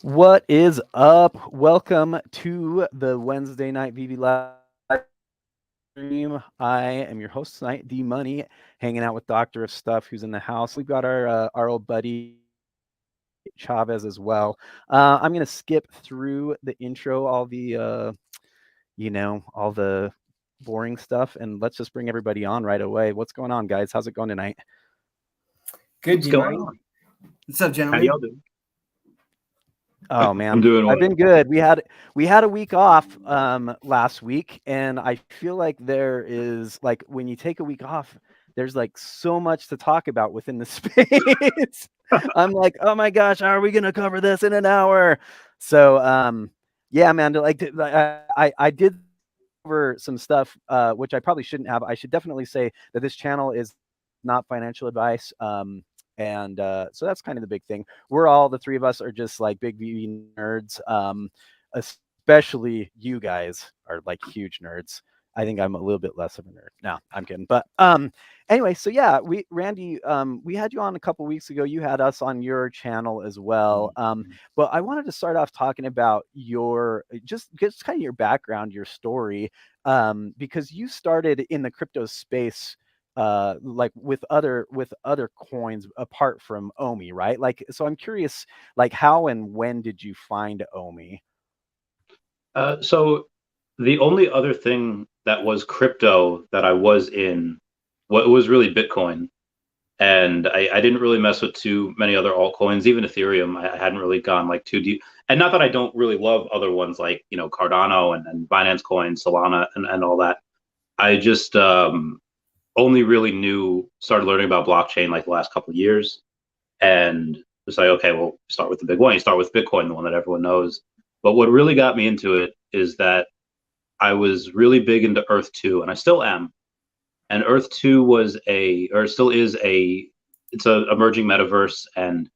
What is up? Welcome to the Wednesday night VeVe live stream. I am your host tonight, D Money, hanging out with Doctor of Stuff, who's in the house. We've got our old buddy Chavez as well. I'm gonna skip through the intro, all the all the boring stuff, and let's just bring everybody on right away. What's going on, guys? How's it going tonight? Good, What's going on? What's up, How gentlemen? y'all doing? Oh man, I'm doing I've been good. We had a week off last week, and I feel like there is like when you take a week off, there's like so much to talk about within the space. I'm like, oh my gosh, how are we gonna cover this in an hour? So yeah, man, I did cover some stuff which I probably shouldn't have. I should definitely say that this channel is not financial advice. And so that's kind of the big thing. The three of us are just like big VeVe nerds. Especially you guys are like huge nerds. I think I'm a little bit less of a nerd. No, I'm kidding. But anyway, so yeah, Randy, we had you on a couple weeks ago. You had us on your channel as well. But I wanted to start off talking about your just kind of your background, your story, because you started in the crypto space like with other coins apart from OMI, right? Like, so I'm curious, like, how and when did you find OMI? So the only other thing that was crypto that I was in, what was really Bitcoin, and I didn't really mess with too many other altcoins, even Ethereum. I hadn't really gone like too deep, and not that I don't really love other ones like Cardano and Binance Coin, Solana, and all that. I just only really started learning about blockchain like the last couple of years, and it's like, okay, well, start with the big one. You start with Bitcoin, the one that everyone knows. But what really got me into it is that I was really big into Earth 2, and I still am. And Earth 2 still is it's a emerging metaverse, and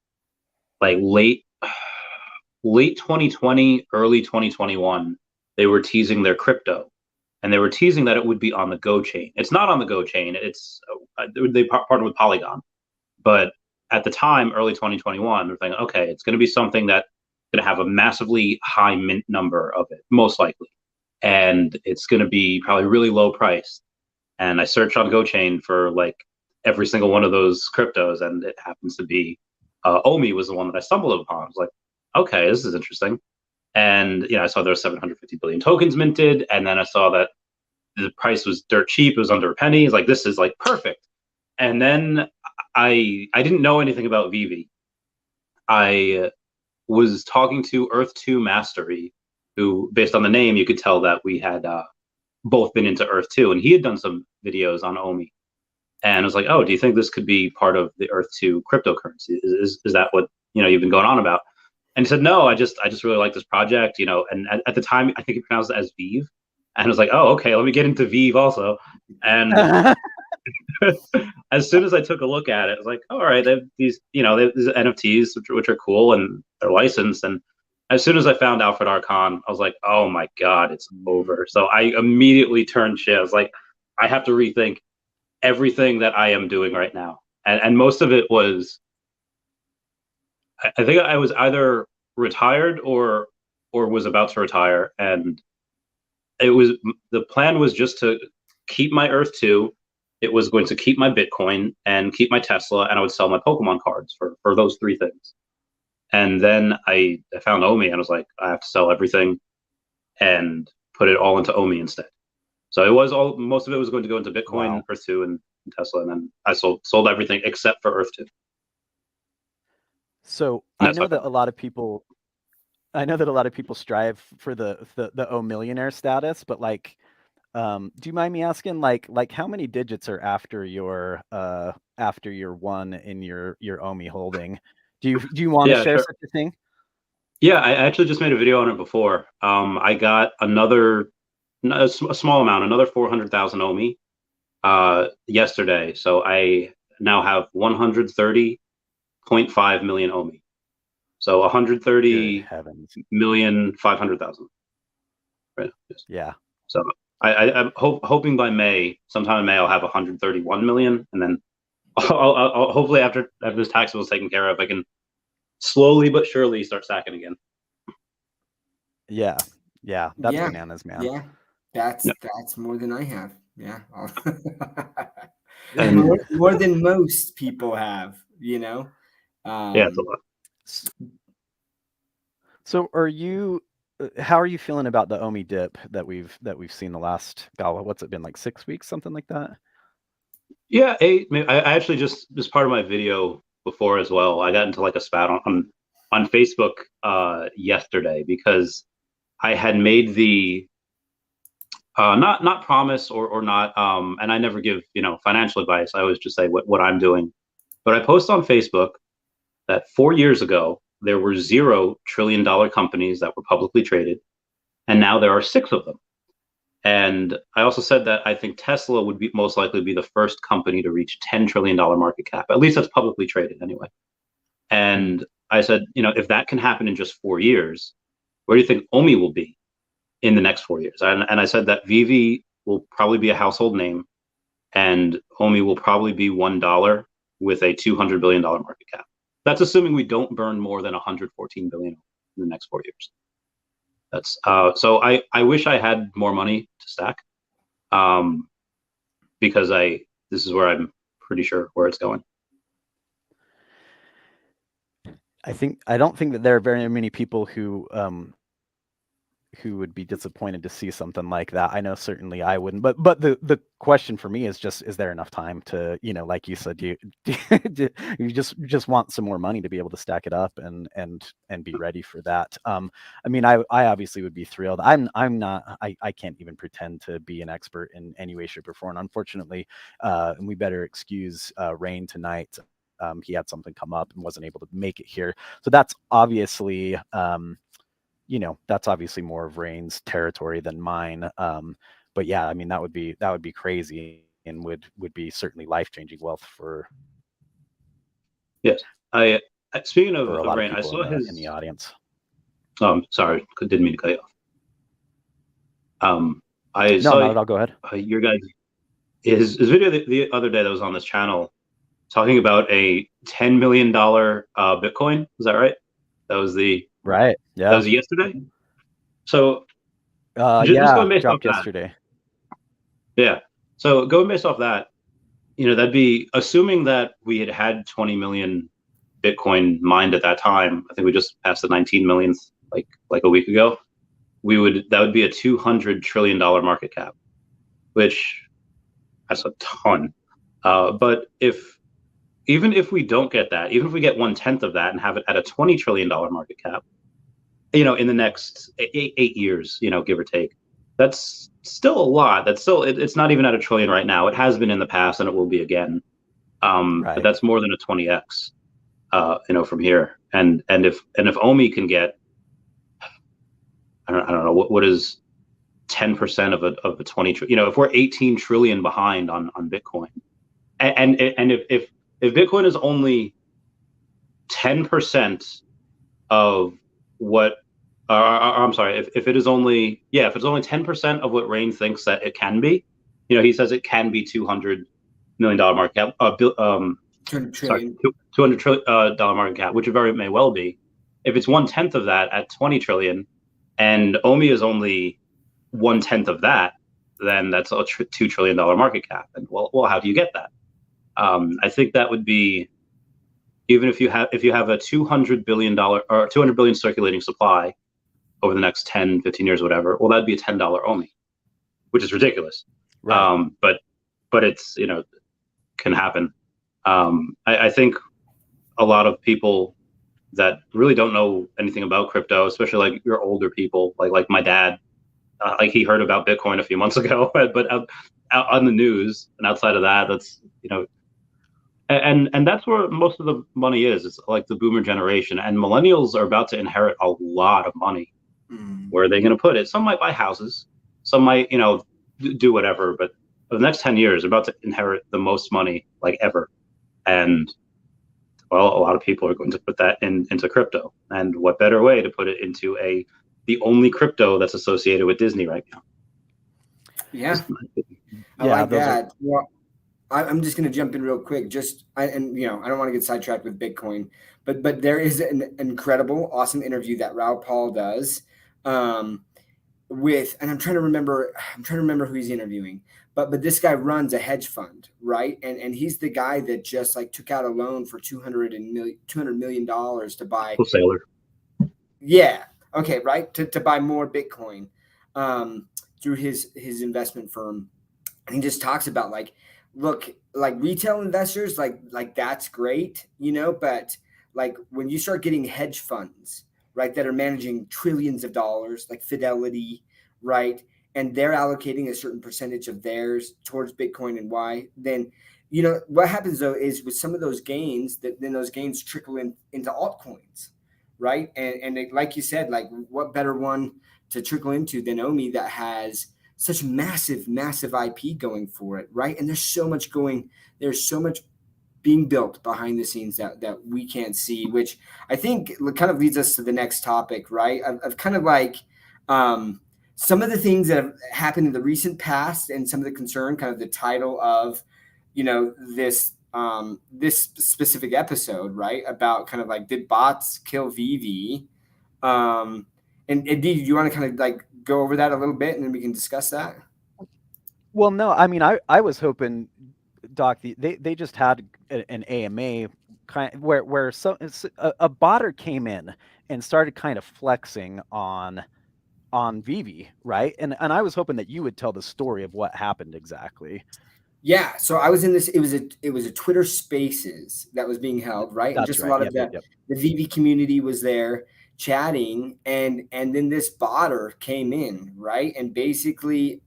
like late 2020, early 2021, they were teasing their crypto, and they were teasing that it would be on the Go chain. It's not on the Go chain. They partnered with Polygon, but at the time, early 2021, they're thinking, okay, it's going to be something that's going to have a massively high mint number of it, most likely, and it's going to be probably really low priced. And I searched on GoChain for like every single one of those cryptos, and it happens to be OMI was the one that I stumbled upon. I was like, okay, this is interesting. And I saw there were 750 billion tokens minted, and then I saw that the price was dirt cheap. It was under a penny. It's like, this is like perfect. And then I didn't know anything about VeVe. I was talking to Earth 2 Mastery, who, based on the name, you could tell that we had both been into Earth 2, and he had done some videos on OMI. And I was like, oh, do you think this could be part of the Earth 2 cryptocurrency? Is that what you've been going on about? And he said, no, I just really like this project, and at the time, I think he pronounced it as VeVe. And I was like, oh, okay, let me get into VeVe also. And as soon as I took a look at it, I was like, all right, they have these NFTs, which are cool, and they're licensed. And as soon as I found Alfred Archon, I was like, oh my God, it's over. So I immediately turned shit. I was like, I have to rethink everything that I am doing right now. And most of it was, I think I was either retired or was about to retire. And the plan was just to keep my Earth 2. It was going to keep my Bitcoin and keep my Tesla, and I would sell my Pokemon cards for those three things. And then I found OMI, and I was like, I have to sell everything and put it all into OMI instead. So most of it was going to go into Bitcoin, wow, Earth 2, and Tesla, and then I sold everything except for Earth 2. So I know that a lot of people strive for the Millionaire status, but like, do you mind me asking, like how many digits are after your one in your OMI holding? Do you want to share such a thing? Yeah, I actually just made a video on it before. I got a small amount, another 400,000 OMI yesterday. So I now have 130.5 million OMI. So 130,500,000. Right. Yes. Yeah. So I'm hoping by sometime in May, I'll have 131 million, and then I'll hopefully after this taxable is taken care of, I can slowly but surely start stacking again. Yeah. That's Yeah, bananas, man. yeah, that's more than I have. Yeah, And more than most people have. You know. yeah, it's a lot. So are you? How are you feeling about the OMI dip that we've seen the last? God, what's it been, like 6 weeks, something like that? Yeah, I actually just as part of my video before as well, I got into like a spat on Facebook yesterday because I had made the not promise or not and I never give financial advice. I always just say what I'm doing. But I post on Facebook that 4 years ago there were $0 trillion companies that were publicly traded, and now there are six of them. And I also said that I think Tesla would be most likely be the first company to reach $10 trillion market cap. At least that's publicly traded anyway. And I said, if that can happen in just 4 years, where do you think OMI will be in the next 4 years? And I said that VeVe will probably be a household name, and OMI will probably be $1 with a $200 billion market cap. That's assuming we don't burn more than 114 billion in the next 4 years. That's so I wish I had more money to stack, because this is where I'm pretty sure where it's going. I don't think that there are very many people who would be disappointed to see something like that. I know certainly I wouldn't. But the question for me is just, is there enough time to, like you said, you just want some more money to be able to stack it up and be ready for that. I mean, I obviously would be thrilled. I'm not. I can't even pretend to be an expert in any way, shape, or form. Unfortunately, and we better excuse Rain tonight. He had something come up and wasn't able to make it here. So that's obviously. That's obviously more of Rain's territory than mine. But yeah, I mean, that would be crazy and would be certainly life-changing wealth for. Yes, speaking of a lot Rain, of I people saw in the audience. Sorry, didn't mean to cut you off. I No, saw not at all. Go ahead. Your guys' his video the other day that was on this channel talking about a $10 million Bitcoin. Is that right? That was right. Yeah. That was yesterday. So just going based off dropped yesterday. That. Yeah. So going based off that, that'd be assuming that we had 20 million Bitcoin mined at that time. I think we just passed the 19 millionth like a week ago. That would be a $200 trillion market cap, which that's a ton. But even if we don't get that, even if we get 1/10 of that and have it at a $20 trillion market cap, in the next 8 years, give or take, that's still a lot. That's still, it's not even at a trillion right now. It has been in the past and it will be again. Right. But that's more than a 20x, from here. And if OMI can get, I don't know, what is 10% of a 20 trillion, if we're 18 trillion behind on Bitcoin, and if Bitcoin is only 10% of what, I'm sorry, if it is only, if it's only 10% of what Rain thinks that it can be, he says it can be $200 million market cap, $200 trillion market cap, which it very may well be. If it's 1/10 of that at 20 trillion, and OMI is only 1/10 of that, then that's a $2 trillion market cap. And well, how do you get that? I think that would be, even if you have a $200 billion or 200 billion circulating supply over the next 10, 15 years, whatever, well, that'd be a $10 OMI, which is ridiculous. Right. But it's, can happen. I think a lot of people that really don't know anything about crypto, especially like your older people, like my dad, like he heard about Bitcoin a few months ago, but out on the news, and outside of that, that's, and that's where most of the money is. It's like the boomer generation, and millennials are about to inherit a lot of money. Where are they going to put it? Some might buy houses, some might, do whatever, but for the next 10 years, they're about to inherit the most money like ever. And well, a lot of people are going to put that into crypto. And what better way to put it into the only crypto that's associated with Disney right now? Yeah, I like that. Well, I'm just going to jump in real quick. I don't want to get sidetracked with Bitcoin, but there is an incredible, awesome interview that Raoul Paul does and I'm trying to remember who he's interviewing, but this guy runs a hedge fund, right? And he's the guy that just like took out a loan for $200 million to buy Sailor. Yeah. Okay. Right. To buy more Bitcoin through his investment firm. And he just talks about like, look, like retail investors, like that's great, but like when you start getting hedge funds, right, that are managing trillions of dollars, like Fidelity, right, and they're allocating a certain percentage of theirs towards Bitcoin and why, then what happens though is with some of those gains, then those gains trickle into altcoins, right? And like you said, like what better one to trickle into than OMI that has such massive IP going for it, right? And there's so much being built behind the scenes that we can't see, which I think kind of leads us to the next topic, right? Of kind of like some of the things that have happened in the recent past and some of the concern, kind of the title of, this specific episode, right? About kind of like, did bots kill VeVe? And Dee, do you want to kind of like go over that a little bit and then we can discuss that? Well, no, I mean, I was hoping, Doc, they just had an AMA kind of where a botter came in and started kind of flexing on VeVe, right? And I was hoping that you would tell the story of what happened exactly. Yeah, so I was in this. It was a Twitter Spaces that was being held, right? That's and just right. a lot Yep, of the yep. VeVe community was there chatting, and then this botter came in, right? And basically,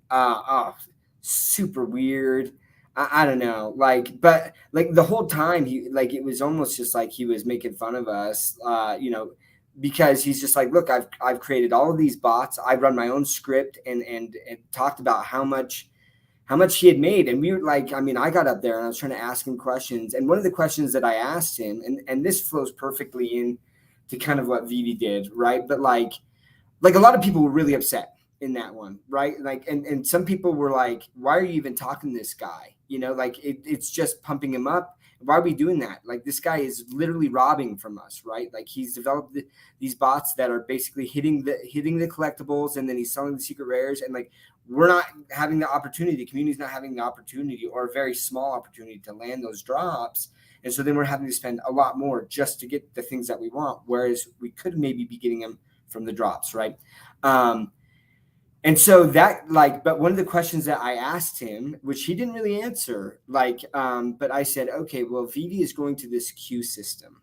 super weird. I don't know, but the whole time it was almost just like he was making fun of us, because he's just like, look, I've created all of these bots. I run my own script and talked about how much he had made. And we were like, I mean, I got up there and I was trying to ask him questions. And one of the questions that I asked him, and this flows perfectly in to kind of what VeVe did, right? But like a lot of people were really upset in that one, right? Like, and some people were like, why are you even talking to this guy? It's just pumping him up. Why are we doing that? Like, this guy is literally robbing from us, right? Like, he's developed these bots that are basically hitting the collectibles, and then he's selling the secret rares, and like, we're not having the opportunity. The community's not having the opportunity, or a very small opportunity, to land those drops. And so then we're having to spend a lot more just to get the things that we want, whereas we could maybe be getting them from the drops, right? And so that, but one of the questions that I asked him, which he didn't really answer, but I said, okay, well, VeVe is going to this queue system,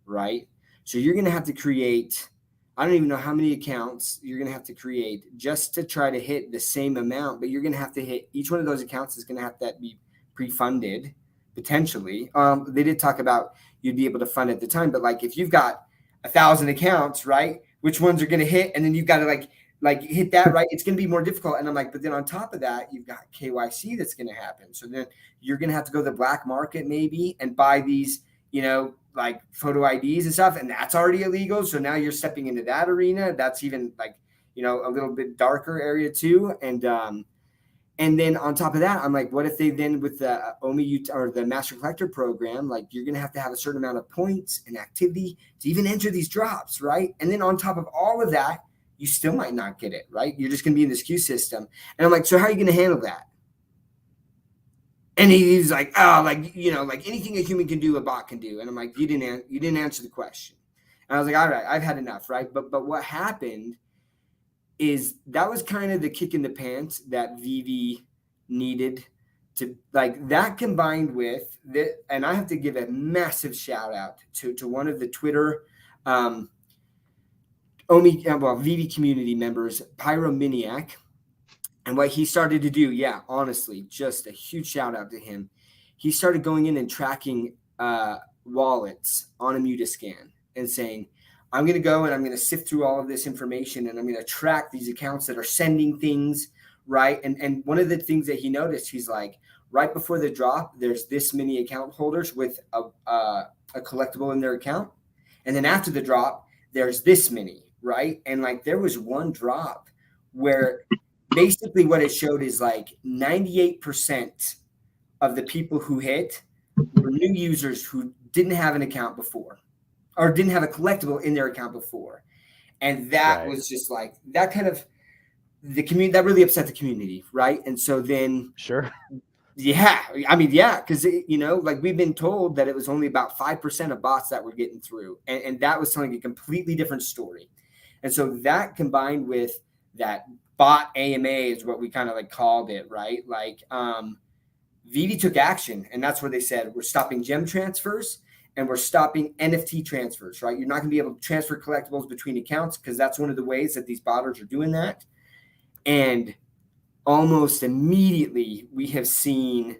right? So you're going to have to create, I don't even know how many accounts you're going to have to create just to try to hit the same amount, but you're going to have to hit, each one of those accounts is going to have to be pre-funded, potentially. They did talk about you'd be able to fund at the time, but like, if you've got 1,000 accounts, right, which ones are going to hit? And then you've got to like hit that, right? It's going to be more difficult. And I'm like, but then on top of that, you've got KYC that's going to happen. So then you're going to have to go to the black market maybe and buy these, like photo IDs and stuff. And that's already illegal. So now you're stepping into that arena. That's even like, a little bit darker area too. And then on top of that, I'm like, what if they then, with the OMI or the Master Collector program, like, you're going to have a certain amount of points and activity to even enter these drops, right? And then on top of all of that, you still might not get it, right? You're just going to be in this queue system. And I'm like, so how are you going to handle that? And he's like, oh, like anything a human can do, a bot can do. And I'm like, you didn't answer the question. And I was like, all right, I've had enough, right? But what happened is that was kind of the kick in the pants that VeVe needed to, like, that combined with that. And I have to give a massive shout out to one of the Twitter VeVe community members, Pyromaniac, and what he started to do. Yeah, honestly, just a huge shout out to him. He started going in and tracking wallets on a Mutascan and saying, I'm going to go and I'm going to sift through all of this information and I'm going to track these accounts that are sending things, right? And one of the things that he noticed, he's like, right before the drop, there's this many account holders with a collectible in their account. And then after the drop, there's this many, right? And like, there was one drop where basically what it showed is like 98% of the people who hit were new users who didn't have an account before, or didn't have a collectible in their account before. And that was just like that kind of the community that really upset the community, right? And so then Sure. yeah, I mean, yeah, because you know, like we've been told that it was only about 5% of bots that were getting through, and that was telling a completely different story. And so that combined with that bot AMA is what we kind of like called it, right? Like VeVe took action, and that's where they said we're stopping gem transfers and we're stopping NFT transfers, right? You're not going to be able to transfer collectibles between accounts because that's one of the ways that these botters are doing that. And almost immediately we have seen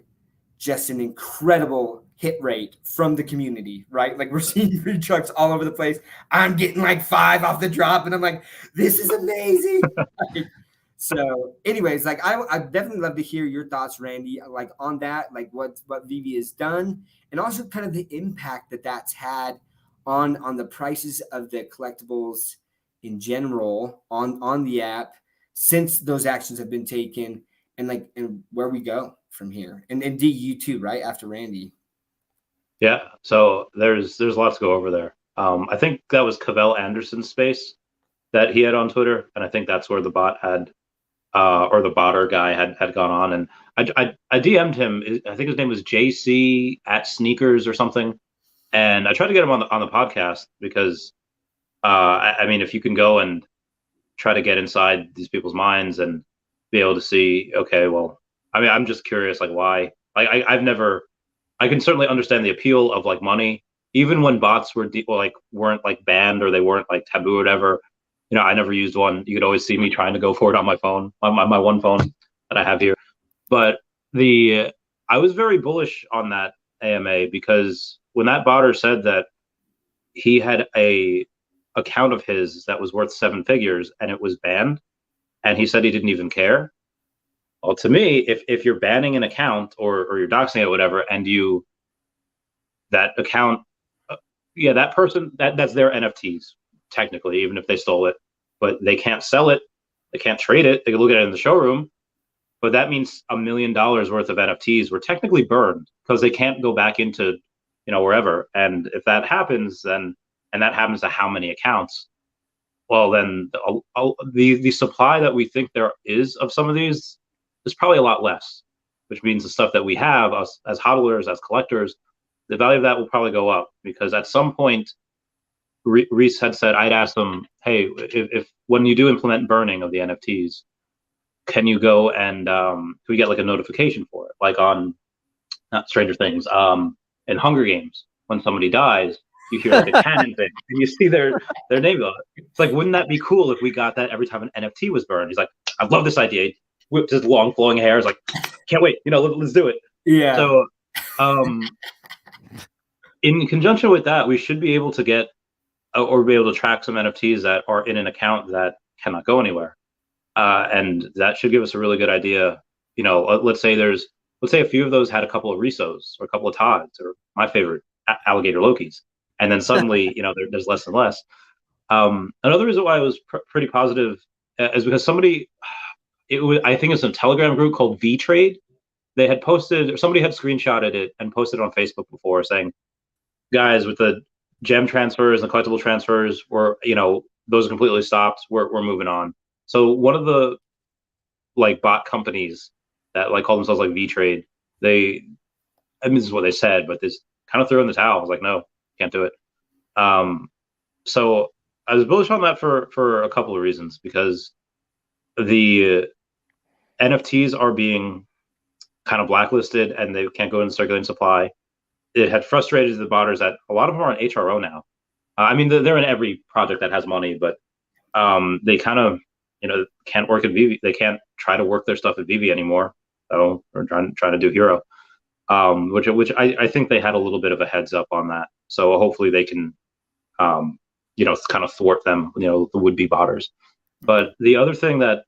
just an incredible hit rate from the community, right? Like we're seeing free trucks all over the place. I'm getting like 5 off the drop and I'm like, this is amazing. So anyways, like I definitely love to hear your thoughts, Randy, like on that, like what VeVe has done and also kind of the impact that that's had on the prices of the collectibles in general on the app since those actions have been taken and like and where we go from here. And D, you too, right after Randy. Yeah, so there's lots to go over there. I think that was Cavell Anderson's space that he had on Twitter, and I think that's where the bot had or the botter guy had gone on, and I DM'd him. I think his name was JC at Sneakers or something, and I tried to get him on the podcast because I mean, if you can go and try to get inside these people's minds and be able to see, okay, well, I mean, I'm just curious, like why? Like I've never. I can certainly understand the appeal of like money, even when bots weren't like banned or they weren't like taboo or whatever. You know, I never used one. You could always see me trying to go for it on my phone, on my one phone that I have here. But I was very bullish on that AMA because when that botter said that he had a account of his that was worth 7 figures and it was banned, and he said he didn't even care. Well, to me, if you're banning an account or you're doxing it or whatever, and that account, that person, that's their NFTs, technically, even if they stole it, but they can't sell it, they can't trade it, they can look at it in the showroom, but that means $1 million worth of NFTs were technically burned because they can't go back into, wherever. And if that happens, and that happens to how many accounts, well, then the supply that we think there is of some of these is probably a lot less, which means the stuff that we have, us as hodlers, as collectors, the value of that will probably go up because at some point, Reese had said, I'd asked them, hey, if when you do implement burning of the NFTs, can you go and can we get like a notification for it? Like on not Stranger Things, in Hunger Games, when somebody dies, you hear like a cannon thing and you see their name on it. It's like, wouldn't that be cool if we got that every time an NFT was burned? He's like, I love this idea. Whipped his long flowing hair. Is like, can't wait. Let's do it. Yeah. So, in conjunction with that, we should be able to get or be able to track some NFTs that are in an account that cannot go anywhere, and that should give us a really good idea. Let's say a few of those had a couple of Risos or a couple of Todds or my favorite alligator Lokis, and then suddenly there's less and less. Another reason why I was pretty positive is because somebody. I think it's a Telegram group called V-Trade. They had posted, or somebody had screenshotted it and posted it on Facebook before saying, guys, with the gem transfers and collectible transfers, those are completely stopped. We're moving on. So one of the like bot companies that like call themselves like V-Trade, this is what they said, but this kind of threw in the towel. I was like, no, can't do it. So I was bullish on that for a couple of reasons, because the NFTs are being kind of blacklisted and they can't go into circulating supply. It had frustrated the botters that a lot of them are on HRO now. I mean, they're in every project that has money, but they kind of, can't work at VeVe. They can't try to work their stuff at VeVe anymore. So we're trying to do Hero, which I think they had a little bit of a heads up on that. So hopefully they can, kind of thwart them, the would-be botters. But the other thing that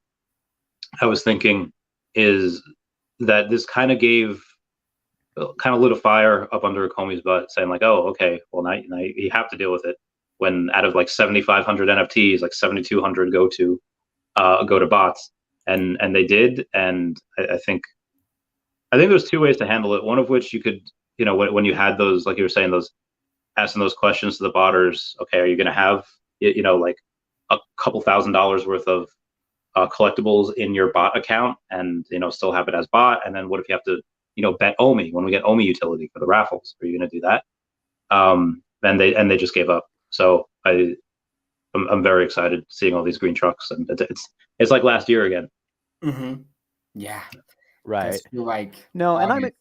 I was thinking is that this kind of lit a fire up under Comey's butt, saying like, oh, okay, well now you have to deal with it. When out of like 7,500 NFTs, like 7,200 go to bots, and they did. And I think there's two ways to handle it. One of which you could, when you had those, like you were saying, those asking those questions to the botters. Okay, are you going to have, like a couple $1,000s worth of collectibles in your bot account and, still have it as bot? And then what if you have to, bet OMI when we get OMI utility for the raffles? Are you going to do that? And they just gave up. So I'm very excited seeing all these green trucks, and it's like last year again. Mm-hmm. Yeah. Right. Feel like No, and August.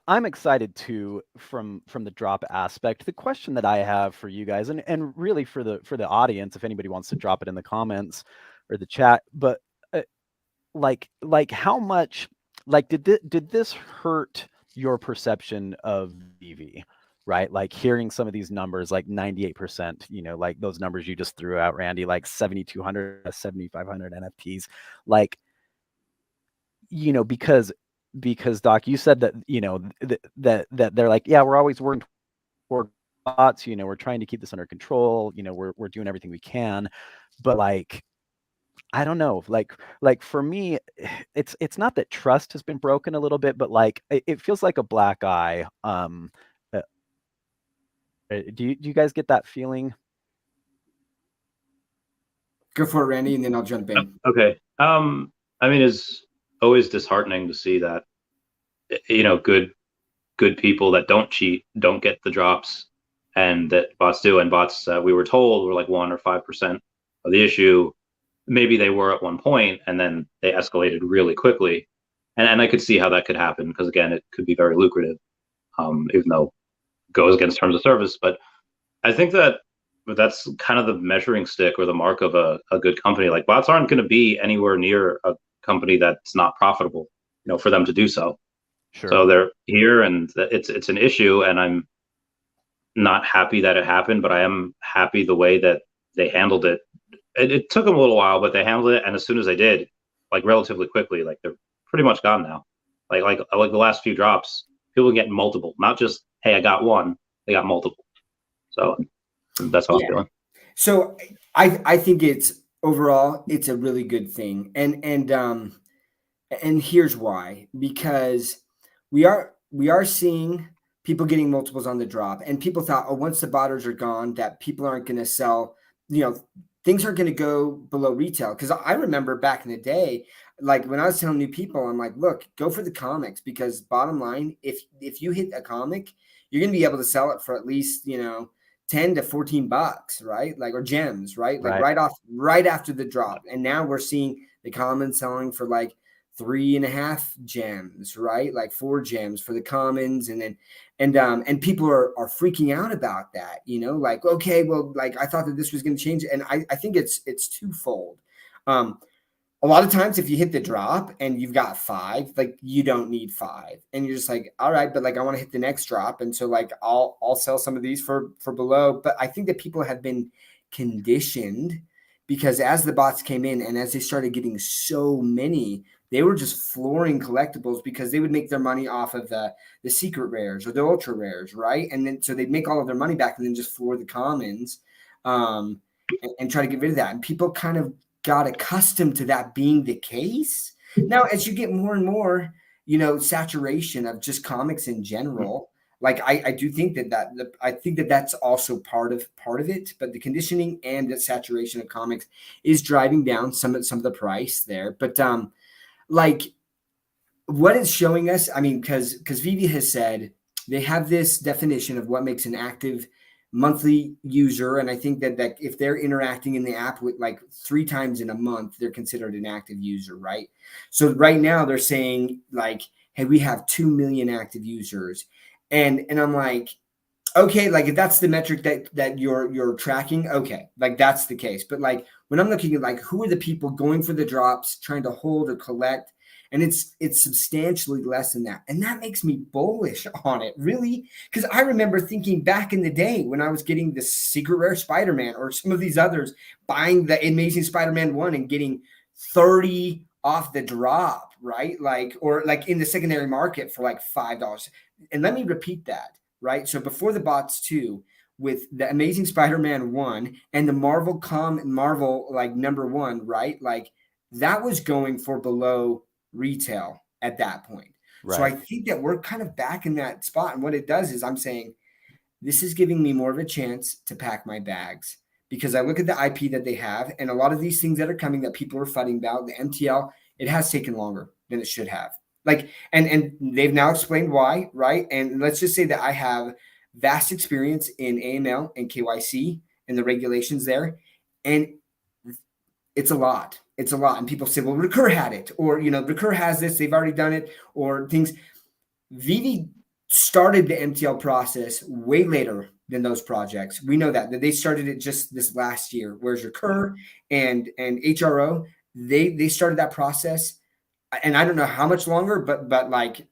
I'm excited too from the drop aspect. The question that I have for you guys, and really for the audience, if anybody wants to drop it in the comments or the chat, but like how much, like did this hurt your perception of VeVe? Right, like hearing some of these numbers, like 98%, like those numbers you just threw out, Randy, like 7,200, 7,500 NFTs, like, because Doc, you said that, that they're like, yeah, we're always working toward bots, we're trying to keep this under control, we're doing everything we can, but like, I don't know, like for me, it's not that trust has been broken a little bit, but like it feels like a black eye. Do you guys get that feeling? Go for it, Randy, and then I'll jump in. Okay. I mean, it's always disheartening to see that, good people that don't cheat don't get the drops, and that bots do. And bots, we were told, were like 1 or 5% of the issue. Maybe they were at one point, and then they escalated really quickly. And I could see how that could happen, because again, it could be very lucrative, even though it goes against terms of service. But I think that's kind of the measuring stick or the mark of a good company. Like, bots aren't going to be anywhere near a company that's not profitable, for them to do so. Sure. So they're here, and it's an issue, and I'm not happy that it happened, but I am happy the way that they handled it. It took them a little while, but they handled it, and as soon as they did, like relatively quickly, like they're pretty much gone now. Like the last few drops, people get multiple, not just, hey, I got one, they got multiple. So that's how I'm feeling. So I think overall it's a really good thing, and here's why: because we are seeing people getting multiples on the drop, and people thought, oh, once the botters are gone, that people aren't going to sell, things aren't going to go below retail. Because I remember back in the day, like when I was telling new people, I'm like, look, go for the comics, because bottom line, if you hit a comic, you're going to be able to sell it for at least 10 to 14 bucks, right? Like, or gems, right? Like right after the drop. And now we're seeing the commons selling for like 3.5 gems, right? Like 4 gems for the commons. And then, and people are freaking out about that, like, okay, well, like I thought that this was going to change. And I think it's twofold. A lot of times if you hit the drop and you've got 5, like you don't need 5, and you're just like, all right, but like I want to hit the next drop, and so like I'll sell some of these for below. But I think that people have been conditioned, because as the bots came in and as they started getting so many, they were just flooring collectibles, because they would make their money off of the secret rares or the ultra rares, right? And then so they'd make all of their money back and then just floor the commons, and try to get rid of that. And people kind of got accustomed to that being the case. Now, as you get more and more, saturation of just comics in general, like I do think I think that that's also part of it. But the conditioning and the saturation of comics is driving down some of the price there. But like what it's showing us, I mean, because VeVe has said they have this definition of what makes an active monthly user, and I think that if they're interacting in the app with like 3 times in a month, they're considered an active user, right? So right now they're saying like, hey, we have 2 million active users, and I'm like, okay, like if that's the metric that you're tracking, okay, like that's the case. But like when I'm looking at like who are the people going for the drops, trying to hold or collect, and it's substantially less than that. And that makes me bullish on it, really. Because I remember thinking back in the day when I was getting the secret rare Spider-Man or some of these others, buying the Amazing Spider-Man 1 and getting 30 off the drop, right? Like, or like in the secondary market for like $5. And let me repeat that, right? So before the bots 2, with the Amazing Spider-Man 1 and the Marvel like number 1, right? Like that was going for below retail at that point. Right. So I think that we're kind of back in that spot. And what it does is I'm saying this is giving me more of a chance to pack my bags, because I look at the IP that they have, and a lot of these things that are coming that people are fighting about, the MTL, it has taken longer than it should have. Like, and they've now explained why, right? And let's just say that I have vast experience in AML and KYC and the regulations there. And it's a lot. It's a lot. And people say, well, Recur had it, or, Recur has this, they've already done it, or things. VeVe started the MTL process way later than those projects. We know that they started it just this last year. Whereas Recur and HRO, they started that process, and I don't know how much longer, but like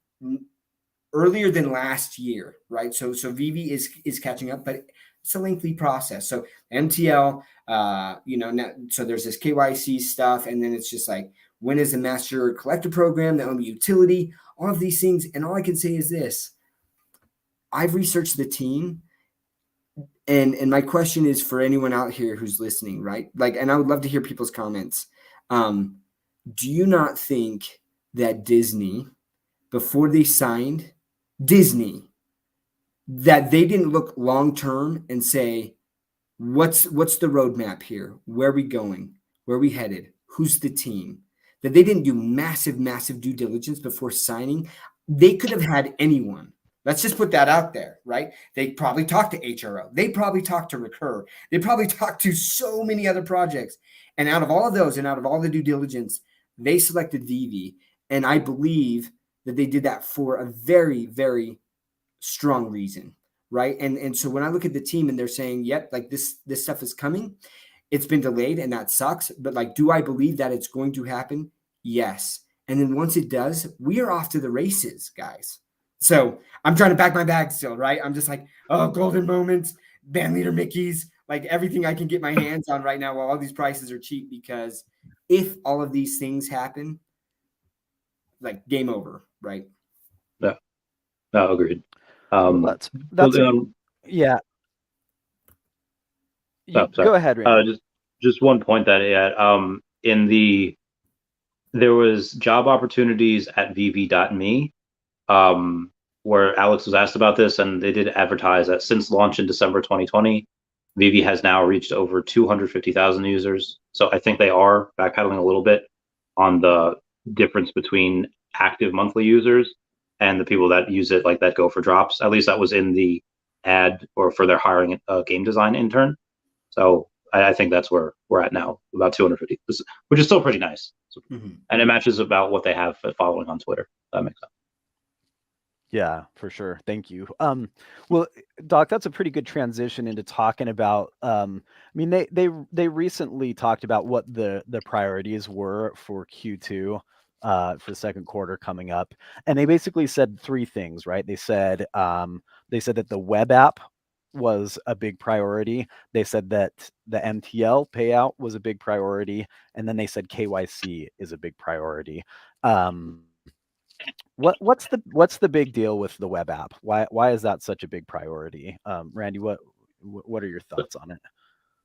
earlier than last year, right? So VeVe is catching up, but it's a lengthy process. So MTL, now, so there's this KYC stuff, and then it's just like, when is the master collector program, the OMI utility, all of these things. And all I can say is this: I've researched the team, and my question is for anyone out here who's listening, right? Like, and I would love to hear people's comments. Do you not think that Disney, before they signed Disney, that they didn't look long term and say, what's the roadmap here? Where are we going? Where are we headed? Who's the team? That they didn't do massive due diligence before signing. They could have had anyone. Let's just put that out there, right? They probably talked to HRO. They probably talked to Recur. They probably talked to so many other projects. And out of all of those, and out of all the due diligence, they selected VeVe. And I believe that they did that for a very, very strong reason, right? And so when I look at the team and they're saying, yep, like this stuff is coming, it's been delayed and that sucks. But like, do I believe that it's going to happen? Yes. And then once it does, we are off to the races, guys. So I'm trying to pack my bag still, right? I'm just like, oh, golden moments, band leader Mickey's, like everything I can get my hands on right now while all these prices are cheap, because if all of these things happen, like game over, right? No, agreed. That's yeah. Go ahead, Randy. Just one point that there was job opportunities at VeVe.me, where Alex was asked about this, and they did advertise that since launch in December 2020, VeVe has now reached over 250,000 users. So I think they are backpedaling a little bit on the difference between active monthly users and the people that use it, like that go for drops. At least that was in the ad, or for their hiring a game design intern. So I think that's where we're at now, about 250, which is still pretty nice. And it matches about what they have following on Twitter. That makes sense. Yeah, for sure. Thank you. Well, Doc, that's a pretty good transition into talking about. I mean, they recently talked about what the priorities were for Q2, for the second quarter coming up, and they basically said three things, right? They said that the web app was a big priority. They said that the MTL payout was a big priority, and then they said KYC is a big priority. What's the big deal with the web app? Why is that such a big priority? Randy, what are your thoughts on it?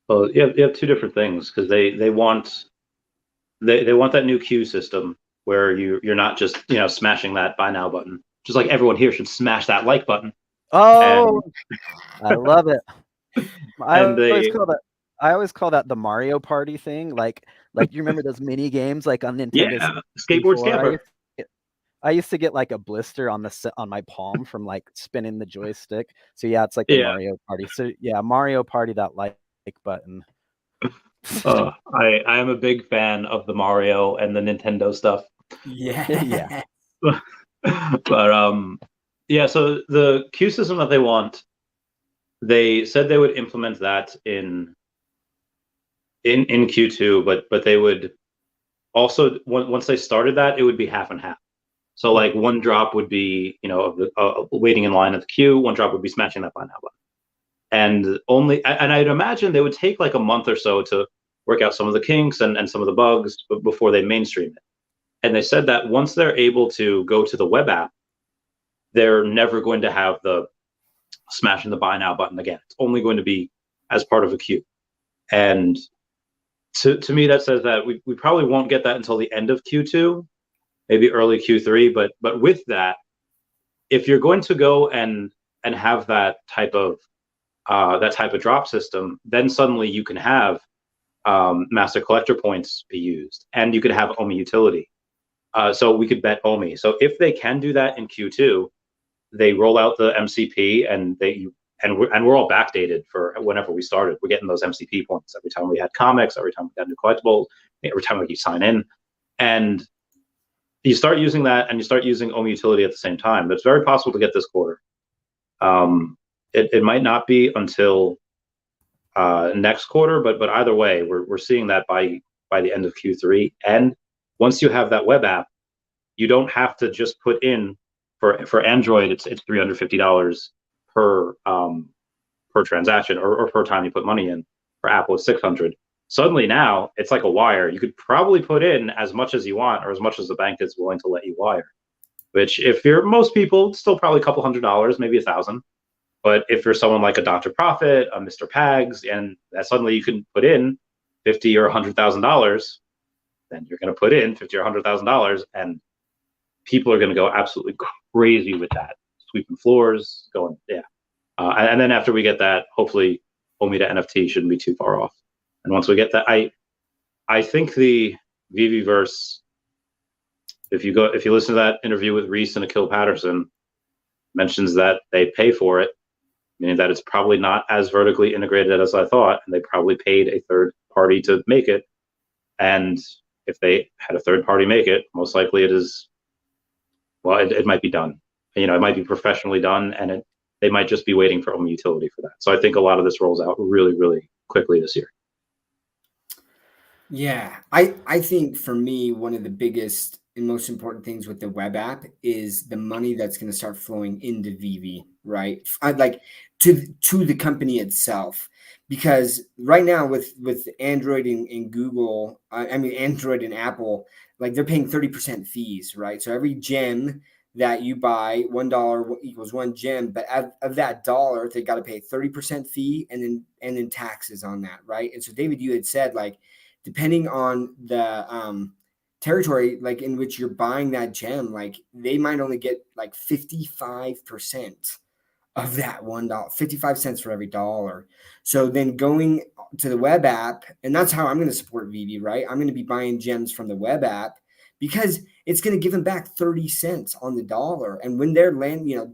Well, you have two different things, because they want that new queue system where you're not just smashing that buy now button. Just like everyone here should smash that like button. Oh, I love it. I always call that the Mario Party thing. Like you remember those mini games like on Nintendo? Yeah, skateboard scamper. I used to get like a blister on my palm from like spinning the joystick. So yeah, it's like the Mario Party. So yeah, Mario Party, that like button. I am a big fan of the Mario and the Nintendo stuff. Yeah. But yeah, so the queue system that they want, they said they would implement that in Q2, but they would also, once they started that, it would be half and half. So like one drop would be, waiting in line at the queue. One drop would be smashing that buy now button. And I'd imagine they would take like a month or so to work out some of the kinks and some of the bugs before they mainstream it. And they said that once they're able to go to the web app, they're never going to have the smashing the buy now button again. It's only going to be as part of a queue. And to me, that says that we probably won't get that until the end of Q2, maybe early Q3. But with that, if you're going to go and have that type of that type of drop system, then suddenly you can have master collector points be used, and you could have OMI utility. So we could bet OMI. So if they can do that in Q2, they roll out the MCP, and we're all backdated for whenever we started. We're getting those MCP points every time we had comics, every time we got new collectibles, every time you sign in, and you start using that, and you start using OMI utility at the same time. But it's very possible to get this quarter. It might not be until next quarter, but either way, we're seeing that by the end of Q3. And once you have that web app, you don't have to just put in for Android. It's $350 per transaction or per time you put money in. For Apple, it's $600. Suddenly now it's like a wire. You could probably put in as much as you want, or as much as the bank is willing to let you wire. Which, if you're most people, still probably a couple $100, maybe $1,000. But if you're someone like a Dr. Profit, a Mr. Pags, and that suddenly you can put in $50,000 or $100,000, then you're going to put in $50,000 or $100,000, and people are going to go absolutely crazy with that, sweeping floors, going, yeah. And then after we get that, hopefully, OMI to NFT shouldn't be too far off. And once we get that, I think the VeVeVerse, if you listen to that interview with Reese and Akil Patterson, mentions that they pay for it, meaning that it's probably not as vertically integrated as I thought, and they probably paid a third party to make it. And if they had a third party make it, most likely it is, well, it might be done. It might be professionally done, and they might just be waiting for OMI utility for that. So I think a lot of this rolls out really, really quickly this year. Yeah, I think for me, one of the biggest and most important things with the web app is the money that's going to start flowing into VeVe, right? I'd like to the company itself, because right now with Android and Google, I mean Android and Apple, like they're paying 30% fees, right? So every gem that you buy, $1 equals 1 gem, but of that dollar, they got to pay 30% fee and then taxes on that, right? And so David, you had said, like, depending on the territory, like in which you're buying that gem, like they might only get like 55% of that $1, 55 cents for every dollar. So then going to the web app, and that's how I'm going to support VeVe, right? I'm going to be buying gems from the web app, because it's going to give them back 30 cents on the dollar. And when they're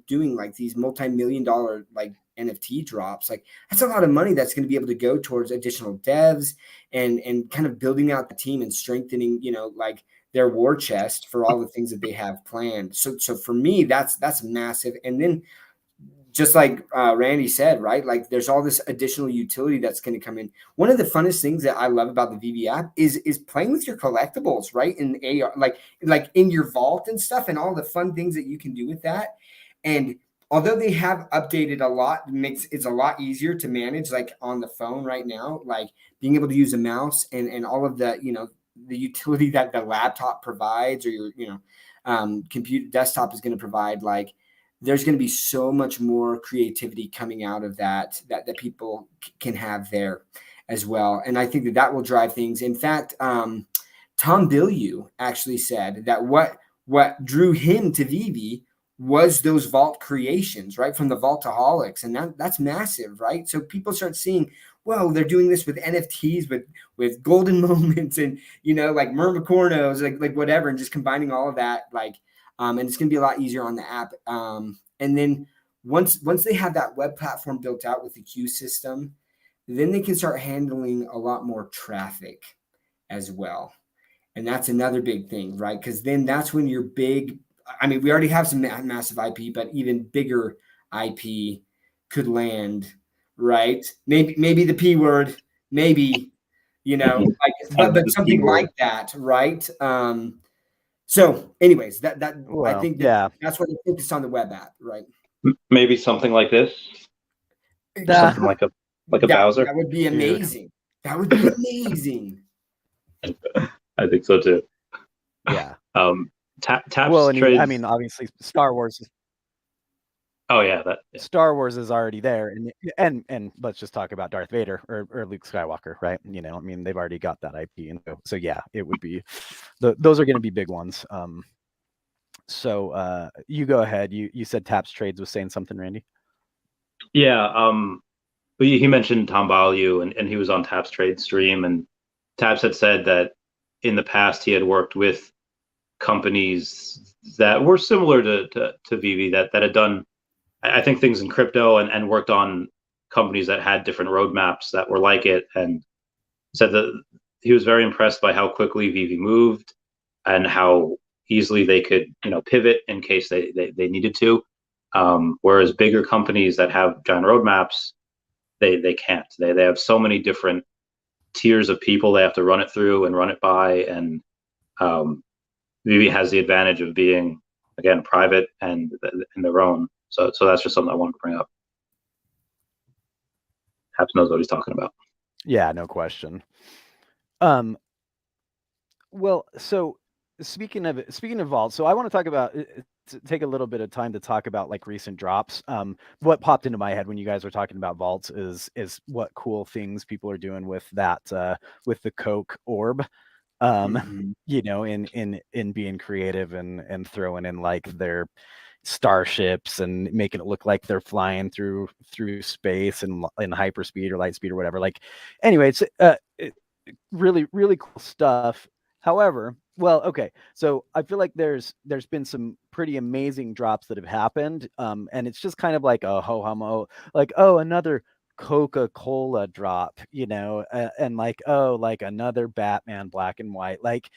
doing like these multi-million-dollar like NFT drops, like that's a lot of money that's going to be able to go towards additional devs and kind of building out the team and strengthening, like their war chest for all the things that they have planned. So for me, that's massive. And then just like Randy said, right? Like there's all this additional utility that's going to come in. One of the funnest things that I love about the VeVe app is playing with your collectibles, right? In AR, like in your vault and stuff, and all the fun things that you can do with that. And although they have updated a lot, it's a lot easier to manage, like on the phone right now, like being able to use a mouse and all of the, the utility that the laptop provides, or your, computer desktop is going to provide. Like there's going to be so much more creativity coming out of that people can have there as well. And I think that will drive things. In fact, Tom Bilyeu actually said that what drew him to VeVe was those vault creations, right? From the Vaultaholics. And that's massive, right? So people start seeing, well, they're doing this with NFTs, with golden moments and, like Myrmicornos, like whatever, and just combining all of that, like, and it's going to be a lot easier on the app. And then once they have that web platform built out with the queue system, then they can start handling a lot more traffic as well. And that's another big thing, right? Because then that's when your big, I mean, we already have some massive IP, but even bigger IP could land, right? Maybe the P word, maybe, but something like that, right? So anyways, I think that's what they focus on the web app, right? Maybe something like this. Something like a Bowser. That would be amazing. Dude. That would be amazing. I think so too. Yeah. Taps well, and trades. I mean, obviously, Star Wars. Oh yeah, Star Wars is already there, and let's just talk about Darth Vader or Luke Skywalker, right? I mean, they've already got that IP, and so yeah, it would be those are going to be big ones. So you go ahead. You said Taps Trades was saying something, Randy. Yeah. But he mentioned Tom Baliu, and he was on Tap's trade stream, and Taps had said that in the past he had worked with companies that were similar to VeVe that had done, I think, things in crypto and worked on companies that had different roadmaps that were like it, and said that he was very impressed by how quickly VeVe moved and how easily they could, pivot in case they needed to. Whereas bigger companies that have giant roadmaps, they can't. They have so many different tiers of people they have to run it through and run it by, and VeVe has the advantage of being, again, private and in their own. So that's just something I wanted to bring up. Haps knows what he's talking about. Yeah, no question. Well, so speaking of vault, so I want to talk about take a little bit of time to talk about like recent drops. What popped into my head when you guys were talking about vaults is what cool things people are doing with that with the Coke orb. In being creative and throwing in like their starships and making it look like they're flying through space and in hyperspeed or light speed or whatever. Like, anyway, it's really, really cool stuff. However, well, okay, so I feel like there's been some pretty amazing drops that have happened, and it's just kind of like a ho-hum, like, oh, another CocaCola drop, and like, oh, like another Batman black and white, like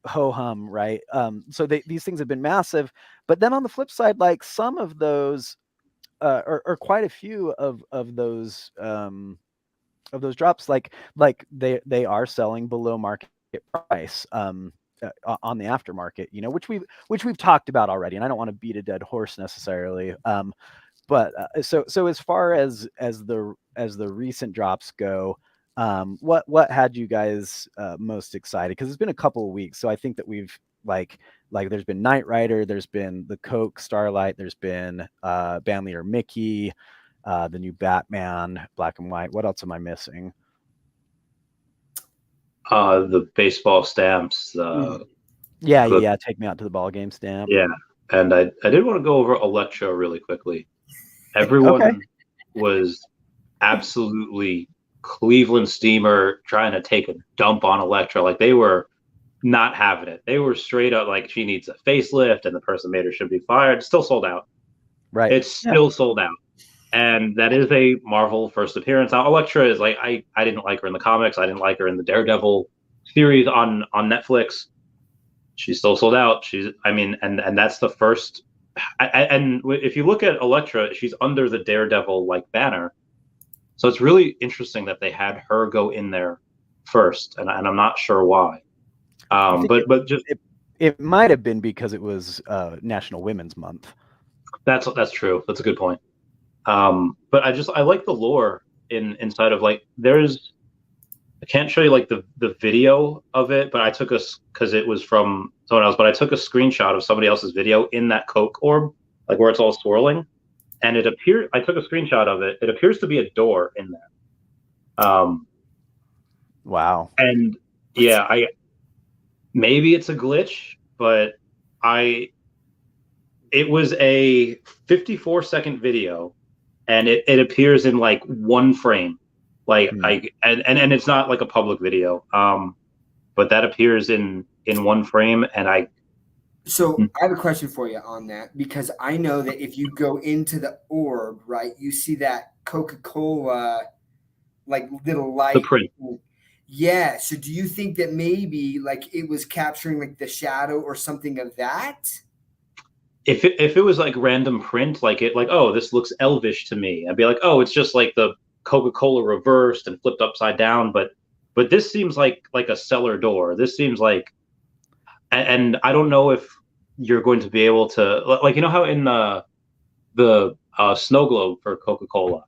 ho-hum, right? So these things have been massive, but then on the flip side, like some of those, or quite a few of those drops, like they are selling below market price on the aftermarket, which we've talked about already, and I don't want to beat a dead horse necessarily. But so as far as the recent drops go, what had you guys most excited? Because it's been a couple of weeks, so I think that we've like there's been Knight Rider, there's been the Coke Starlight, there's been band leader Mickey, the new Batman black and white. What else am I missing? The baseball stamps. Yeah, take me out to the ball game stamp. Yeah, and I did want to go over Electro really quickly. Everyone was absolutely Cleveland Steamer trying to take a dump on Electro. Like, they were not having it. They were straight up like, she needs a facelift and the person made her should be fired. Still sold out. Right. It's still sold out. And that is a Marvel first appearance. Now, Elektra is like, I didn't like her in the comics. I didn't like her in the Daredevil series on Netflix. She's still sold out. And that's the first. And if you look at Elektra, she's under the Daredevil like banner. So it's really interesting that they had her go in there first, and I'm not sure why. It might have been because it was National Women's Month. That's true. That's a good point. But I like the lore inside of, like, I can't show you like the video of it, but because it was from someone else, but I took a screenshot of somebody else's video in that Coke orb, like where it's all swirling, and I took a screenshot of it. It appears to be a door in there. Wow. And yeah, maybe it's a glitch, but it was a 54-second video, and it appears in like one frame. Like, and it's not like a public video, but that appears in one frame, and So I have a question for you on that, because I know that if you go into the orb, right, you see that Coca-Cola like little light. The print. Yeah. So do you think that maybe like it was capturing like the shadow or something of that? If it was like random print, like oh, this looks elvish to me, I'd be like, oh, it's just like the Coca-Cola reversed and flipped upside down, but this seems like a cellar door. This seems like, and I don't know if you're going to be able to, like, how in the snow globe for Coca-Cola,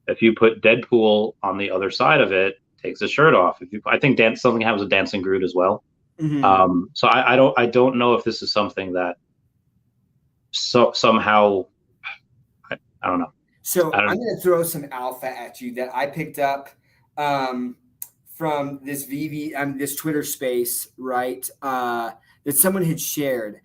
if you put Deadpool on the other side of it, takes his shirt off. I think something happens with Dancing Groot as well. Mm-hmm. So I don't know if this is something that somehow, I don't know. So I'm going to throw some alpha at you that I picked up from this VeVe, this Twitter space, right? That someone had shared,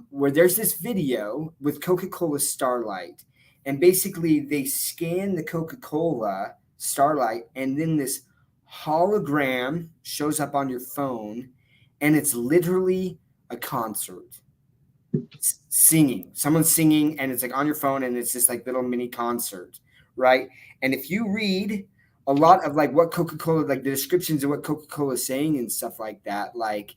where there's this video with Coca-Cola Starlight, And basically they scan the Coca-Cola Starlight, and then this hologram shows up on your phone, and it's literally a concert. Singing, someone's singing, and it's like on your phone, and it's just like little mini concert, right? And if you read a lot of like what Coca-Cola, like the descriptions of what Coca-Cola is saying and stuff like that, like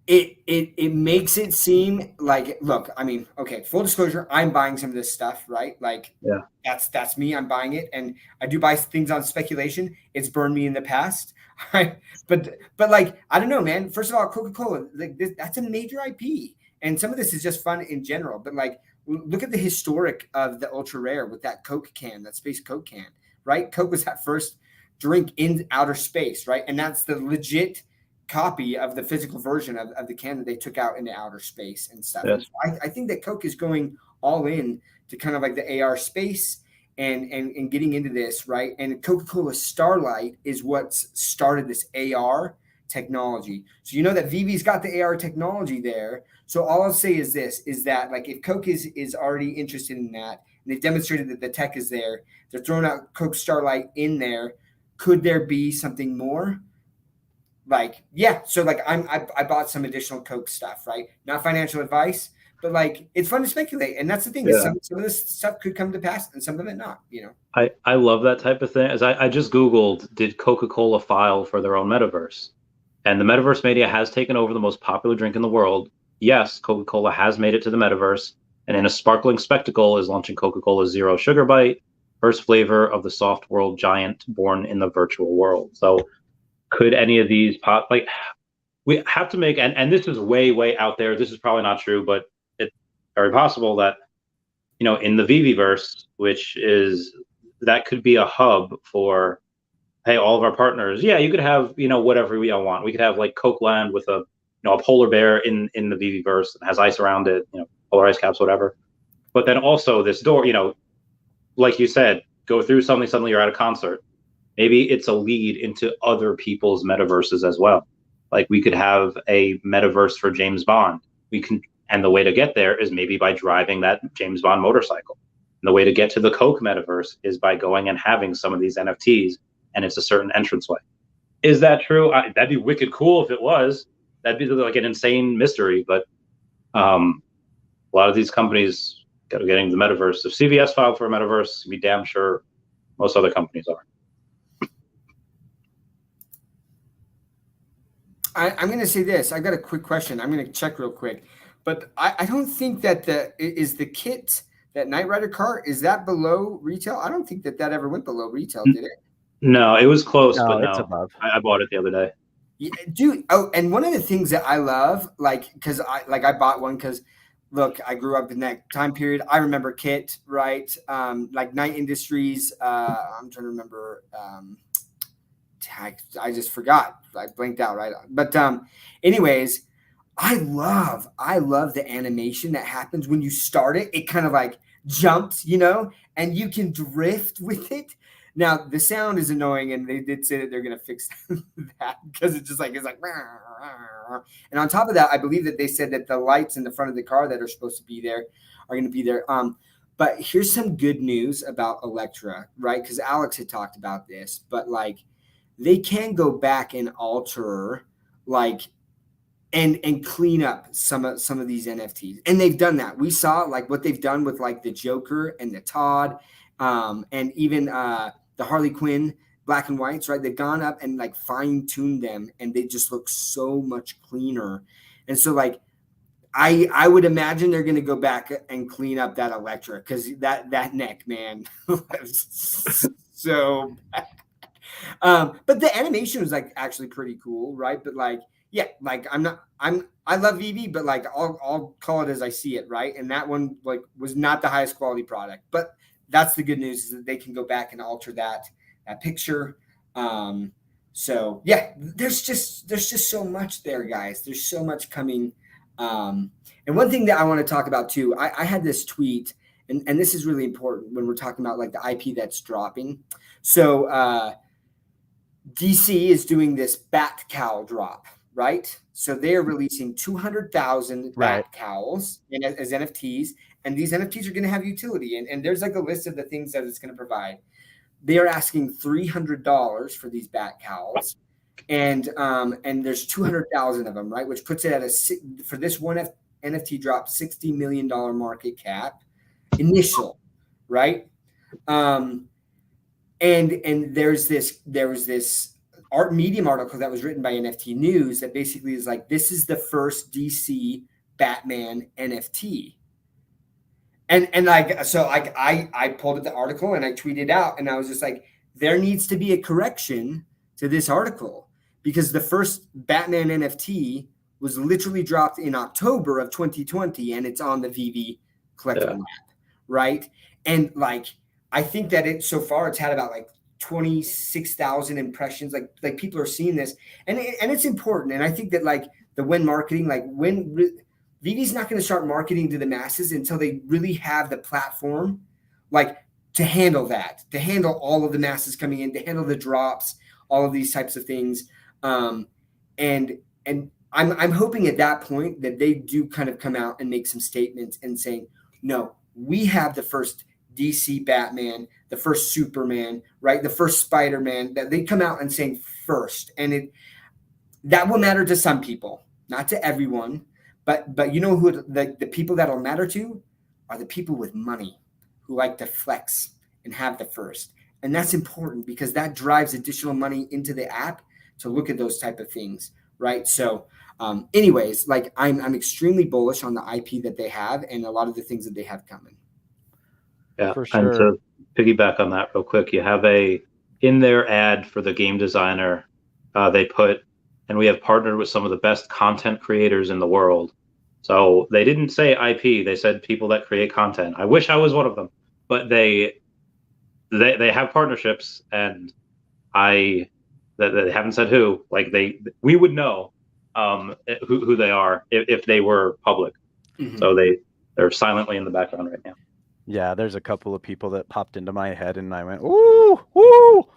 it makes it seem like, look, I mean, okay, full disclosure, I'm buying some of this stuff, right? Like, Yeah. that's me. I'm buying it, and I do buy things on speculation. It's burned me in the past, right? But like, I don't know, man. First of all, Coca-Cola, like that's a major IP, and some of this is just fun in general. But like, look at the historic of the ultra rare with that Coke can, that space Coke can, right? Coke was that first drink in outer space, right? And that's the legit copy of the physical version of the can that they took out into outer space and stuff. Yes. And I think that Coke is going all in to kind of like the AR space and getting into this, right? And Coca-Cola Starlight is what started this AR technology. So you know that VeVe's got the AR technology there. So all I'll say is this, is that like if Coke is already interested in that, and they've demonstrated that the tech is there, they're throwing out Coke Starlight in there. Could there be something more? Like, yeah. So like I bought some additional Coke stuff, right? Not financial advice, but like it's fun to speculate. And that's the thing, is some of this stuff could come to pass and some of it not, you know. I love that type of thing. As I just Googled, did Coca-Cola file for their own metaverse? And the metaverse media has taken over the most popular drink in the world. Yes, Coca-Cola has made it to the metaverse, and in a sparkling spectacle is launching Coca-Cola Zero Sugar Bite, first flavor of the soft world giant born in the virtual world. So could any of these pop, like, we have to make, and this is way out there, this is probably not true, but it's very possible that, you know, in the VeVeverse, which is, that could be a hub for, hey, all of our partners, yeah, you could have, you know, whatever we all want. We could have like Coke Land with a, you know, a polar bear in the VeVeverse that has ice around it, you know, polar ice caps, whatever. But then also this door, you know, like you said, go through something, suddenly you're at a concert. Maybe it's a lead into other people's metaverses as well. Like we could have a metaverse for James Bond. We can, and the way to get there is maybe by driving that James Bond motorcycle. And the way to get to the Coke metaverse is by going and having some of these NFTs, and it's a certain entranceway. Is that true? That'd be wicked cool if it was. That'd be like an insane mystery. But a lot of these companies are getting the metaverse. If CVS filed for a metaverse, be damn sure most other companies are. I'm going to say this. I got a quick question. I'm going to check real quick, but I don't think that the kit, that Knight Rider cart, is that below retail? I don't think that ever went below retail, did it? No, it was close, No, but it's no. above. I bought it the other day. Yeah, dude. Oh, and one of the things that I love, like, because I bought one because, look, I grew up in that time period. I remember Kit, right? Like Knight Industries. I'm trying to remember. I just forgot. I blinked out, right? But anyways, I love the animation that happens when you start it. It kind of like jumps, you know, and you can drift with it. Now the sound is annoying, and they did say that they're going to fix that because it's like and on top of that, I believe that they said that the lights in the front of the car that are supposed to be there are going to be there. But here's some good news about Electra, right? Because Alex had talked about this, but like they can go back and alter, like, and clean up some of these NFTs, and they've done that. We saw like what they've done with like the Joker and the Todd, and even the Harley Quinn black and whites, right? They've gone up and like fine-tuned them, and they just look so much cleaner. And so like I would imagine they're going to go back and clean up that Electra, because that neck, man, so bad. But the animation was like actually pretty cool, right? But like, yeah, like I love VeVe, but like I'll call it as I see it, right? And that one like was not the highest quality product, but that's the good news, is that they can go back and alter that picture. So yeah, there's just so much there, guys. There's so much coming. And one thing that I want to talk about too, I had this tweet, and this is really important when we're talking about like the IP that's dropping. So DC is doing this bat cowl drop, right? So they're releasing 200,000 Right. bat cowls as NFTs, and these NFTs are going to have utility. And there's like a list of the things that it's going to provide. They are asking $300 for these bat cowls, and there's 200,000 of them, right? Which puts it at for this one NFT drop, $60 million market cap initial, right? And there was this Art Medium article that was written by NFT News that basically is like, this is the first DC Batman NFT. And like, so I pulled up the article and I tweeted out, and I was just like, there needs to be a correction to this article, because the first Batman NFT was literally dropped in October of 2020, and it's on the VeVe Collectible app, right? And like, I think that so far it's had about like 26,000 impressions. Like people are seeing this, and it's important. And I think that like when marketing, like when VeVe's not going to start marketing to the masses until they really have the platform, like to handle that, to handle all of the masses coming in, to handle the drops, all of these types of things. And I'm hoping at that point that they do kind of come out and make some statements and saying, no, we have the first DC Batman, the first Superman, right? The first Spider-Man, that they come out and saying first. And that will matter to some people, not to everyone. But you know who the people that'll matter to are the people with money who like to flex and have the first. And that's important because that drives additional money into the app to look at those type of things, right? So anyways, like I'm extremely bullish on the IP that they have and a lot of the things that they have coming. Yeah, For sure. And to piggyback on that real quick, you have in their ad for the game designer, they put, and we have partnered with some of the best content creators in the world. So they didn't say IP, they said people that create content. I wish I was one of them, but they have partnerships, and they haven't said who. Like we would know who they are if they were public. Mm-hmm. So they're silently in the background right now. Yeah, there's a couple of people that popped into my head, and I went, ooh, woo.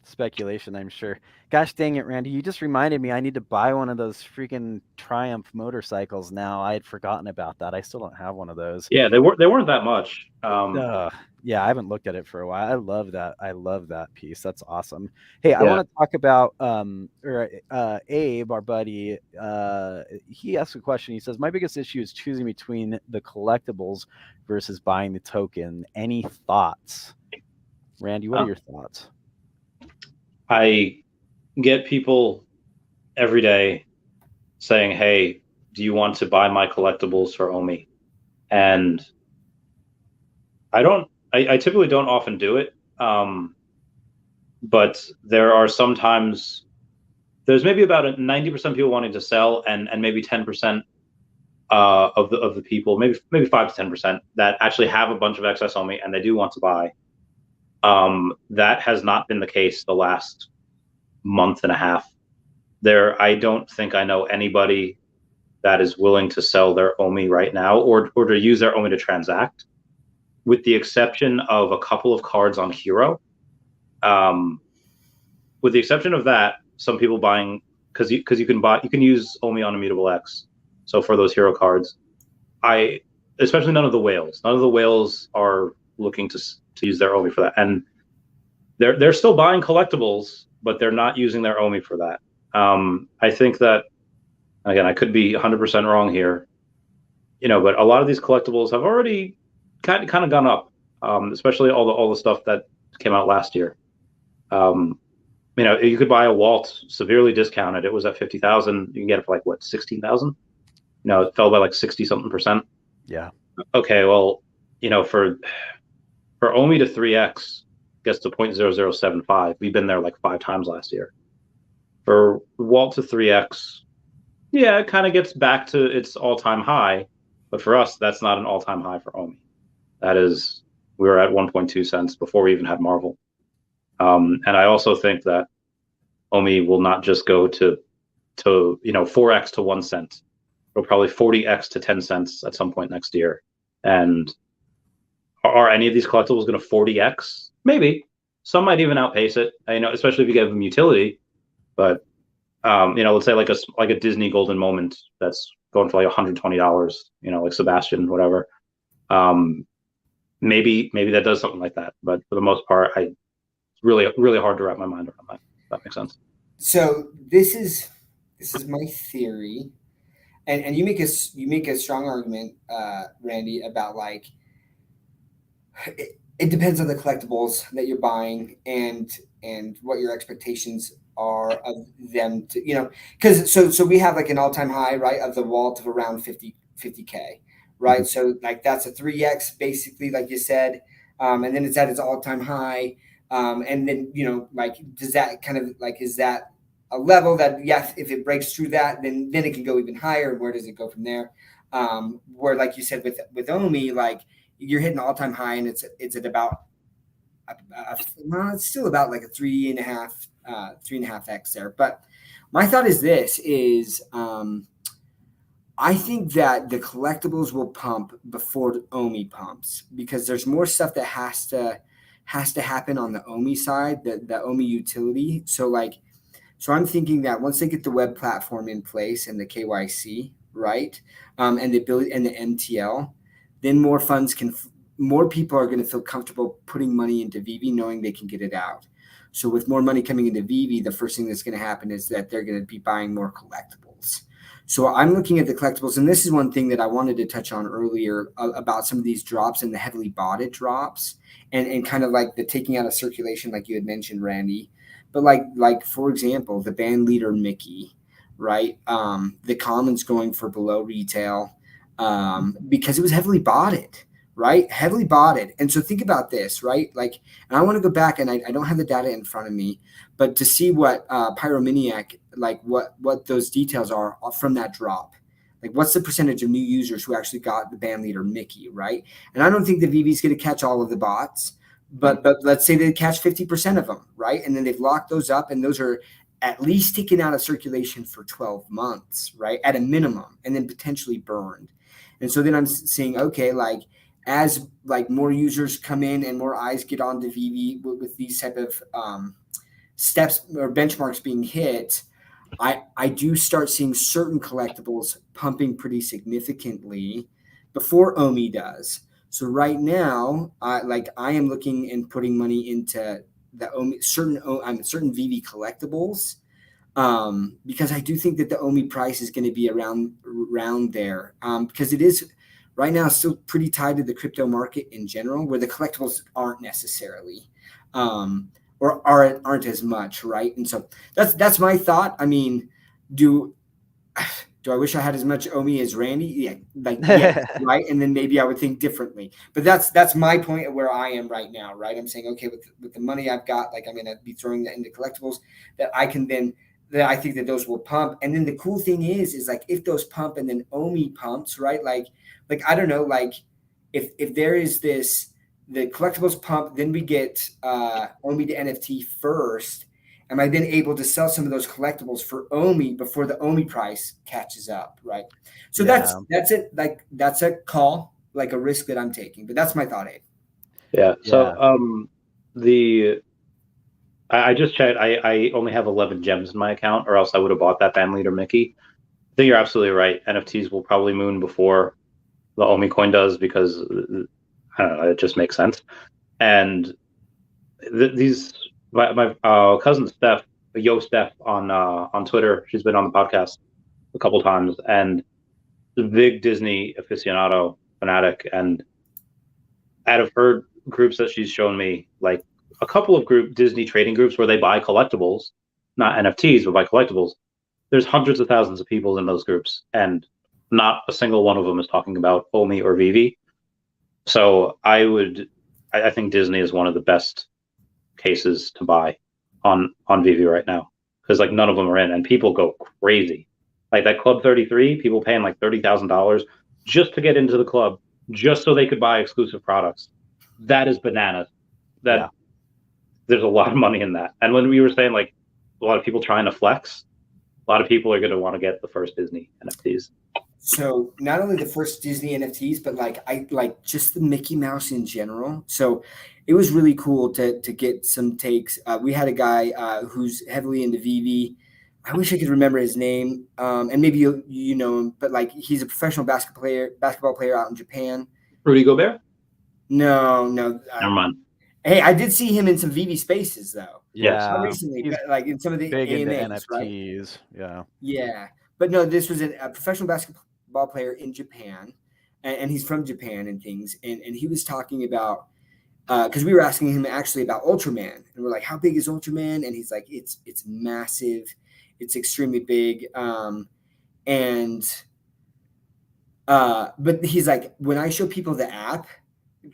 Speculation, I'm sure. Gosh dang it, Randy! You just reminded me. I need to buy one of those freaking Triumph motorcycles now. I had forgotten about that. I still don't have one of those. Yeah, they weren't that much. Yeah, I haven't looked at it for a while. I love that. I love that piece. That's awesome. Hey, I want to talk about Abe, our buddy. He asked a question. He says, "My biggest issue is choosing between the collectibles versus buying the token. Any thoughts?" Randy, what are your thoughts? I get people every day saying, "Hey, do you want to buy my collectibles for OMI?" And I typically don't often do it. But there are sometimes, there's maybe about 90% people wanting to sell, and maybe 10% of the people, maybe 5 to 10% that actually have a bunch of excess OMI and they do want to buy. That has not been the case the last month and a half. I don't think I know anybody that is willing to sell their OMI right now, or to use their OMI to transact, with the exception of a couple of cards on Hero. With the exception of that, some people buying, because you can use OMI on Immutable X. So for those Hero cards, especially none of the whales are looking to use their OMI for that, and they're still buying collectibles, but they're not using their OMI for that. I think that, again, I could be 100% wrong here, but a lot of these collectibles have already kind of gone up, especially all the stuff that came out last year. You could buy a Walt severely discounted. It was at 50,000. You can get it for like what, 16,000? It fell by like 60-something%. Yeah. Okay, well, for OMI to 3x gets to 0.0075. We've been there like 5 times last year. For Walt to 3x, yeah, it kind of gets back to its all-time high, but for us, that's not an all-time high for OMI. That is, we were at 1.2 cents before we even had Marvel. And I also think that OMI will not just go to 4x to 1 cent. It'll probably 40x to 10 cents at some point next year. And are any of these collectibles going to 40x? Maybe. Some might even outpace it, especially if you give them utility. But let's say like a Disney Golden Moment that's going for like $120, like Sebastian, whatever. Maybe that does something like that, but for the most part, it's really really hard to wrap my mind around that. If that makes sense. So this is my theory, and you make a strong argument, Randy, about like it depends on the collectibles that you're buying and what your expectations are of them to because so we have like an all-time high, right, of the vault of around 50K, right? So like that's a 3x basically, like you said, and then it's at its all-time high, and then like does that kind of like, is that a level that, yes, if it breaks through that, then it can go even higher? Where does it go from there? Where, like you said, with OMI, like you're hitting all-time high, and it's at about well, it's still about like a 3.5x there. But my thought is this is I think that the collectibles will pump before the OMI pumps, because there's more stuff that has to happen on the OMI side, the OMI utility. So I'm thinking that once they get the web platform in place and the KYC, right, and the ability and the MTL, then more people are going to feel comfortable putting money into VeVe, knowing they can get it out. So with more money coming into VeVe, the first thing that's going to happen is that they're going to be buying more collectibles. So I'm looking at the collectibles, and this is one thing that I wanted to touch on earlier about some of these drops and the heavily botted drops, and kind of like the taking out of circulation, like you had mentioned, Randy. But like for example, the band leader Mickey, right? The commons going for below retail because it was heavily botted, right? Heavily botted. And so think about this, right? Like, and I want to go back, and I don't have the data in front of me, but to see what Pyromaniac, like what those details are from that drop. Like, what's the percentage of new users who actually got the band leader Mickey, right? And I don't think the VeVe is going to catch all of the bots, but let's say they catch 50% of them, right? And then they've locked those up, and those are at least taken out of circulation for 12 months, right? At a minimum, and then potentially burned. And so then I'm seeing, okay, like as like more users come in and more eyes get on to VeVe with these type of steps or benchmarks being hit, I do start seeing certain collectibles pumping pretty significantly before OMI does. So right now, I am looking and putting money into the OMI, certain VeVe collectibles, because I do think that the OMI price is going to be around there, because it is right now still pretty tied to the crypto market in general, where the collectibles aren't necessarily, or aren't as much, right? And so that's my thought. I mean, do I wish I had as much OMI as Randy? Yeah, right. And then maybe I would think differently. But that's my point of where I am right now, right? I'm saying, okay, with the money I've got, like I'm going to be throwing that into collectibles that I can then, that I think that those will pump. And then the cool thing is like if those pump and then OMI pumps, right? Like I don't know, like if there is this, the collectibles pump, then we get OMI to NFT first. Am I then able to sell some of those collectibles for OMI before the OMI price catches up, right? So that's it. Like that's a call, like a risk that I'm taking. But that's my thought, Abe. Yeah. So I just checked. I only have 11 gems in my account, or else I would have bought that band leader Mickey. I think you're absolutely right. NFTs will probably moon before the OMI coin does, because I don't know, it just makes sense. And my cousin Steph, Steph on Twitter, she's been on the podcast a couple times, and the big Disney aficionado fanatic. And out of her groups that she's shown me, like a couple of Disney trading groups where they buy collectibles, not NFTs, but buy collectibles, there's hundreds of thousands of people in those groups, and not a single one of them is talking about OMI or VeVe. So I think Disney is one of the best cases to buy on VeVe right now, because like none of them are in, and people go crazy. Like that Club 33, people paying like $30,000 just to get into the club, just so they could buy exclusive products. That is bananas. There's a lot of money in that. And when we were saying like a lot of people trying to flex, a lot of people are going to want to get the first Disney NFTs. So not only the first Disney NFTs, but like just the Mickey Mouse in general. So it was really cool to get some takes. We had a guy who's heavily into VeVe, I wish I could remember his name. And maybe you know him, but like he's a professional basketball player out in Japan. Rudy Gobert? No. Never mind. Hey, I did see him in some VV spaces though. Yes. Not Yeah, recently, he's but like in some of the big into AMAs, right? NFTs. Yeah. Yeah, but no, this was a professional basketball player in Japan, and he's from Japan and things. And he was talking about because we were asking him actually about Ultraman, and we're like, "How big is Ultraman?" And he's like, "It's massive, it's extremely big." And but he's like, when I show people the app,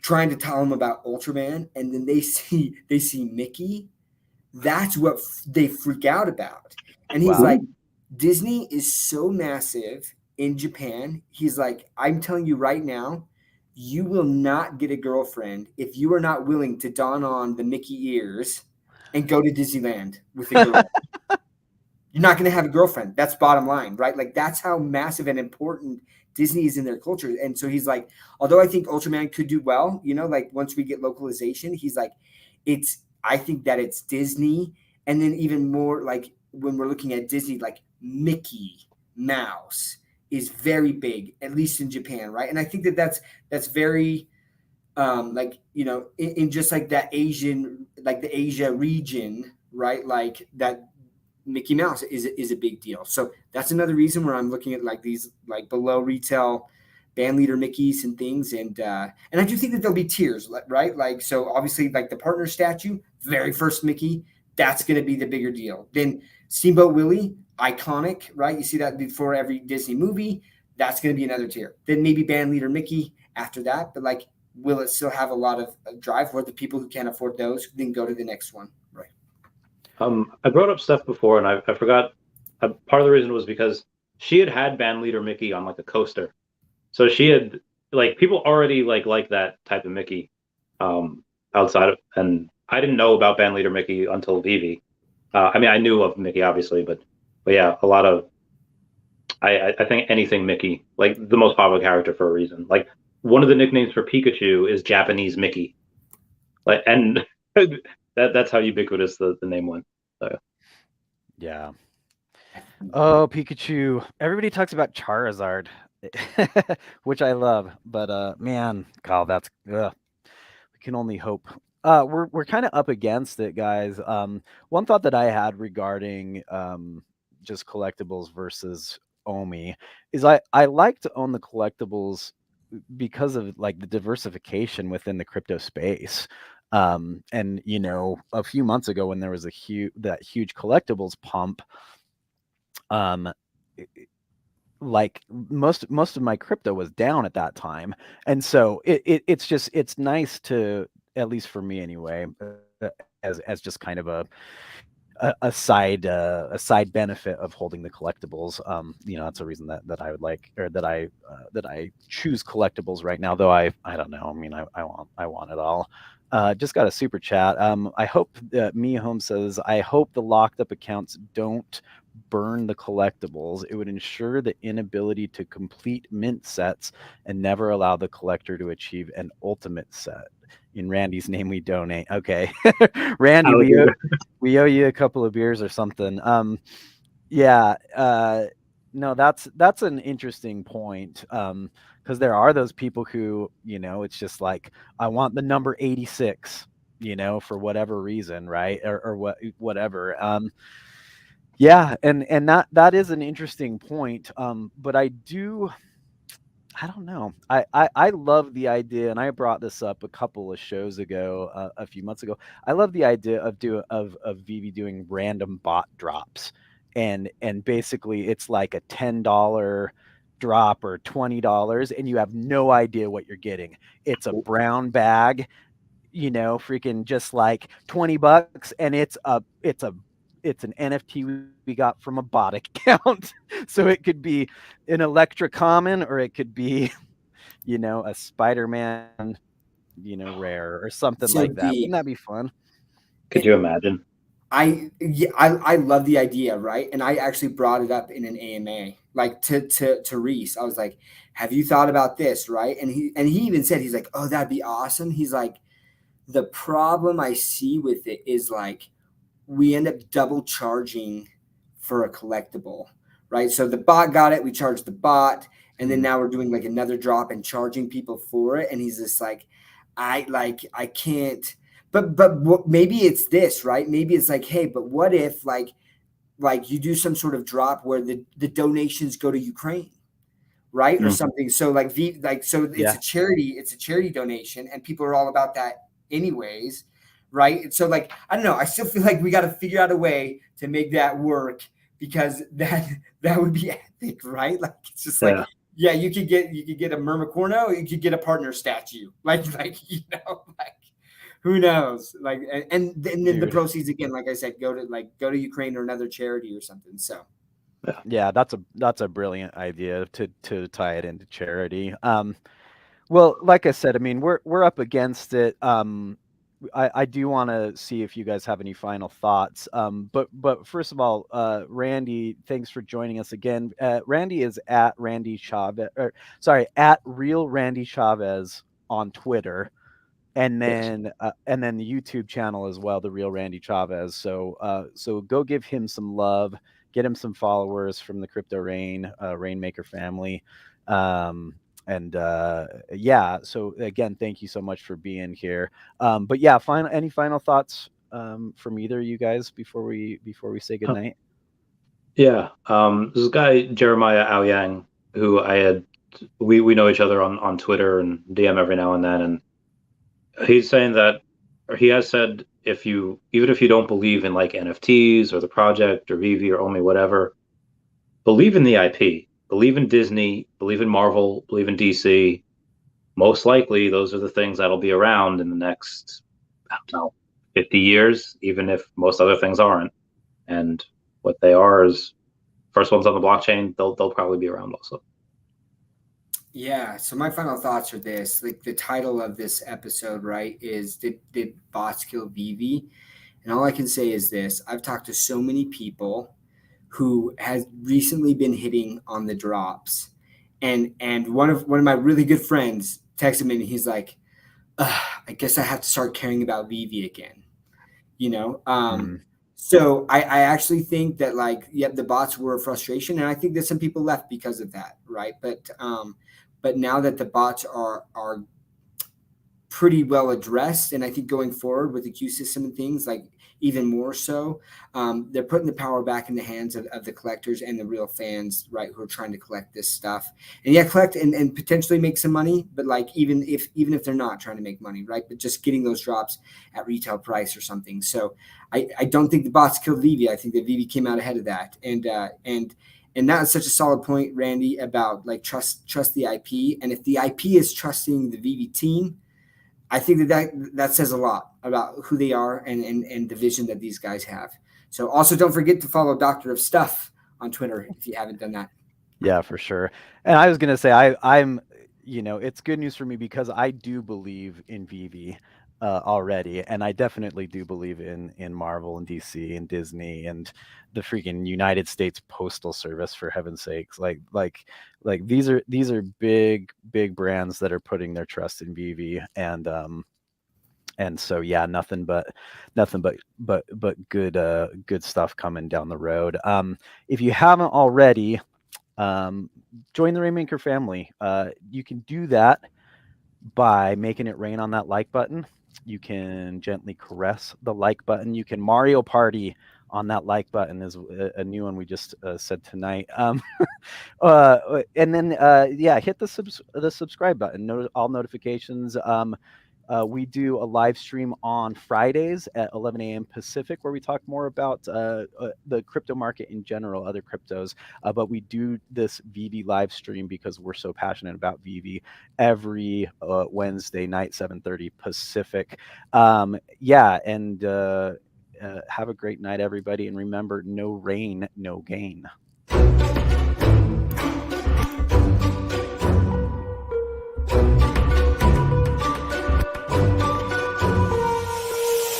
trying to tell them about Ultraman, and then they see Mickey, that's what they freak out about. And he's Wow. like, Disney is so massive in Japan. He's like, I'm telling you right now, you will not get a girlfriend if you are not willing to don on the Mickey ears and go to Disneyland with a girl. You're not going to have a girlfriend. That's bottom line, right? Like that's how massive and important Disney is in their culture. And so he's like, although I think Ultraman could do well, you know, like once we get localization, he's like, I think that it's Disney. And then even more like when we're looking at Disney, like Mickey Mouse is very big, at least in Japan, right? And I think that that's very like you know in just like that Asian, like the Asia region, right? Like that Mickey Mouse is a big deal. So that's another reason where I'm looking at like these like below retail band leader Mickeys and things, and I do think that there'll be tiers, right? Like so, obviously, like the partner statue, very first Mickey, that's going to be the bigger deal. Then Steamboat Willie, iconic, right? You see that before every Disney movie. That's going to be another tier. Then maybe band leader Mickey after that, but like, will it still have a lot of drive for the people who can't afford those? Then go to the next one, right? I brought up Steph before, and I forgot. Part of the reason was because she had band leader Mickey on like a coaster, so she had like people already like that type of Mickey, outside of, and I didn't know about band leader Mickey until VeVe. I mean, I knew of Mickey obviously, but yeah, a lot of I think anything Mickey, like the most popular character for a reason. Like one of the nicknames for Pikachu is Japanese Mickey, like and that's how ubiquitous the name went. So. Yeah. Oh, Pikachu. Everybody talks about Charizard, which I love, but man, God, that's ugh. We can only hope. We're kind of up against it, guys. One thought that I had regarding just collectibles versus OMI is I like to own the collectibles because of like the diversification within the crypto space. And you know, a few months ago when there was that huge collectibles pump, um, like most of my crypto was down at that time, and so it's nice to, at least for me anyway, as just kind of a side benefit of holding the collectibles. You know, that's a reason that I would like, or that I choose collectibles right now, though I don't know, I mean, I want it all. Just got a super chat. I hope Me Home says, I hope the locked up accounts don't burn the collectibles. It would ensure the inability to complete mint sets and never allow the collector to achieve an ultimate set. In Randy's name, we donate. Okay. Randy, we owe you a couple of beers or something. Yeah. No, that's an interesting point. Because there are those people who, you know, it's just like, I want the number 86, you know, for whatever reason, right? Or whatever. Yeah, and that is an interesting point. But I don't know. I love the idea, and I brought this up a couple of shows ago, a few months ago. I love the idea of VeVe doing random bot drops, and basically it's like a $10 drop or $20, and you have no idea what you're getting. It's a brown bag, you know, freaking just like $20, and it's an NFT we got from a bot account. So it could be an Electra common, or it could be, you know, a Spider-Man, you know, rare or something So like that. Wouldn't that be fun? Could you imagine? I love the idea, right? And I actually brought it up in an AMA, like to Reese. I was like, "Have you thought about this?" Right? And he even said, he's like, "Oh, that'd be awesome." He's like, "The problem I see with it is like we end up double charging for a collectible, right? So the bot got it, we charged the bot, and then now we're doing like another drop and charging people for it. And he's just like, I can't, but maybe it's this, right? Maybe it's like, hey, but what if like you do some sort of drop where the donations go to Ukraine, right? Or something. So it's a charity donation, and people are all about that anyways, right? And so like, I don't know, I still feel like we got to figure out a way to make that work, because that would be epic, right? Like, it's just like, yeah, you could get a Mermicorno, or you could get a partner statue, like who knows? Like, and then the proceeds, again, like I said, go to Ukraine or another charity or something. So yeah, that's a brilliant idea to tie it into charity. Well, like I said, I mean, we're up against it. I do want to see if you guys have any final thoughts. But first of all, Randy, thanks for joining us again. Randy is at Randy Chavez, at Real Randy Chavez on Twitter, and then the YouTube channel as well, The Real Randy Chavez. So go give him some love, get him some followers from the Crypto Rainmaker family. So again, thank you so much for being here. But yeah, any final thoughts from either of you guys before we say goodnight? Yeah, this guy Jeremiah Aoyang, who we know each other on Twitter and DM every now and then, and he's saying that, or he has said, even if you don't believe in like NFTs or the project or VeVe or OMI, whatever, believe in the IP. Believe in Disney, believe in Marvel, believe in DC. Most likely, those are the things that'll be around in the next, 50 years, even if most other things aren't. And what they are is first ones on the blockchain. They'll probably be around also. Yeah. So my final thoughts are this: like, the title of this episode, right, is did bots kill VeVe? And all I can say is this: I've talked to so many people who has recently been hitting on the drops, and one of my really good friends texted me, and he's like, I guess I have to start caring about VeVe again, So I actually think that, like, the bots were a frustration, and I think that some people left because of that, right? But now that the bots are pretty well addressed, and I think going forward with the Q system and things, like, even more so, they're putting the power back in the hands of the collectors and the real fans, right, who are trying to collect this stuff, and collect and potentially make some money, but like, even if they're not trying to make money, right, but just getting those drops at retail price or something. So I don't think the bots killed VeVe. I think that VeVe came out ahead of that, and that is such a solid point, Randy, about like trust the IP, and if the IP is trusting the VeVe team, I think that says a lot about who they are and the vision that these guys have. So also, don't forget to follow Doctor of Stuff on Twitter if you haven't done that. Yeah, for sure. And I was going to say, I'm, it's good news for me because I do believe in VeVe already. And I definitely do believe in Marvel and DC and Disney and the freaking United States Postal Service, for heaven's sakes. Like these are big brands that are putting their trust in VeVe, and so yeah, nothing but good stuff coming down the road. If you haven't already, join the Rainmaker family. You can do that by making it rain on that like button. You can gently caress the like button. You can Mario Party on that like button, is a new one we just said tonight. And then hit the subscribe button. All notifications. We do a live stream on Fridays at 11 a.m. Pacific, where we talk more about the crypto market in general, other cryptos. But we do this VeVe live stream because we're so passionate about VeVe every Wednesday night, 7:30 Pacific. Have a great night, everybody. And remember, no rain, no gain.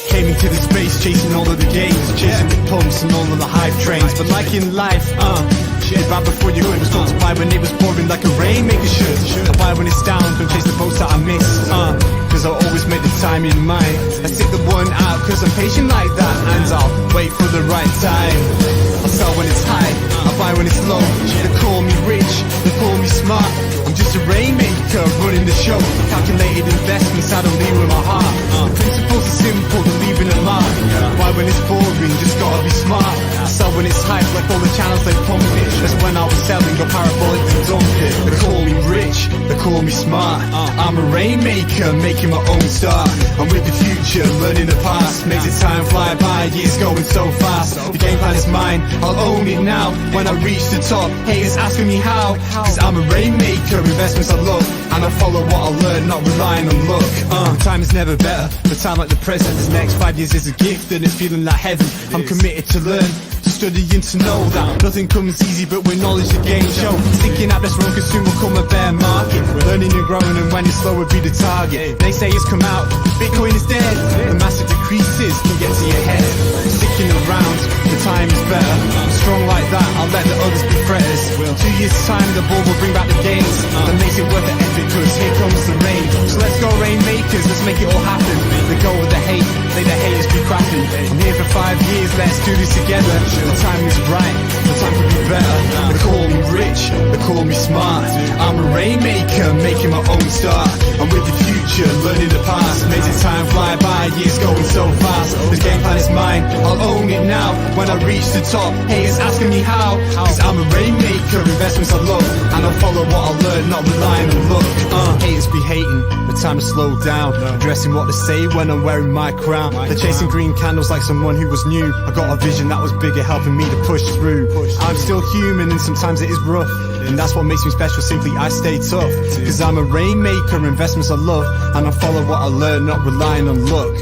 Came into the space chasing all of the games, chasing the pumps and all of the hype trains. But like in life, shit right before you was told to buy when it was pouring like a rainmaker should. I buy when it's down, don't chase the post that I miss. cause I always make the time in mind. I stick the one out cause I'm patient like that, and I'll wait for the right time. I sell when it's high, I buy when it's low. They call me rich, they call me smart. I'm just a rainmaker running the show. Calculated investments, I don't leave with my heart. Principles are simple, they're leaving a mark. Why when it's boring, just gotta be smart. I sell when it's hype, like all the channels they pump it. That's when I was selling, got parabolic to dump it. They call me rich, they call me smart. I'm a rainmaker, making my own start. I'm with the future, learning the past. Makes it time fly by, years going so fast. The game plan is mine, I'll own it now. When I reach the top, haters asking me how. Cause I'm a rainmaker, investments I love. And I follow what I learn, not relying on luck. Time is never better, the time like the present. This next 5 years is a gift and it's feeling like heaven. I'm committed to learn, studying to know that nothing comes easy, but with knowledge the game show. Sticking out this wrong cause soon will come a bear market. Learning and growing, and when it's slow will be the target. Naysayers come out, Bitcoin is dead. The massive decreases can get to your head. Sticking around, the time is better. Strong like that, I'll let the others be fretters. 2 years time, the ball will bring back the gains. That makes it worth the effort cause here comes the rain. So let's go rainmakers, let's make it all happen. Let go of the hate, let the haters be crapping. I'm here for 5 years, let's do this together. The time is right, the time could be better. They call me rich, they call me smart. I'm a rainmaker, making my own start. I'm with the future, learning the past. Makes it time fly by, years going so fast. This game plan is mine, I'll own it now. When I reach the top, haters asking me how. Cause I'm a rainmaker, investments I love. And I'll follow what I learn, not relying on luck. Haters be hating, the time to slow down. Addressing what they say when I'm wearing my crown. They're chasing green candles like someone who was new. I got a vision that was bigger, helping me to push through. I'm still human and sometimes it is rough, and that's what makes me special, simply I stay tough. Cause I'm a rainmaker, investments I love. And I follow what I learn, not relying on luck.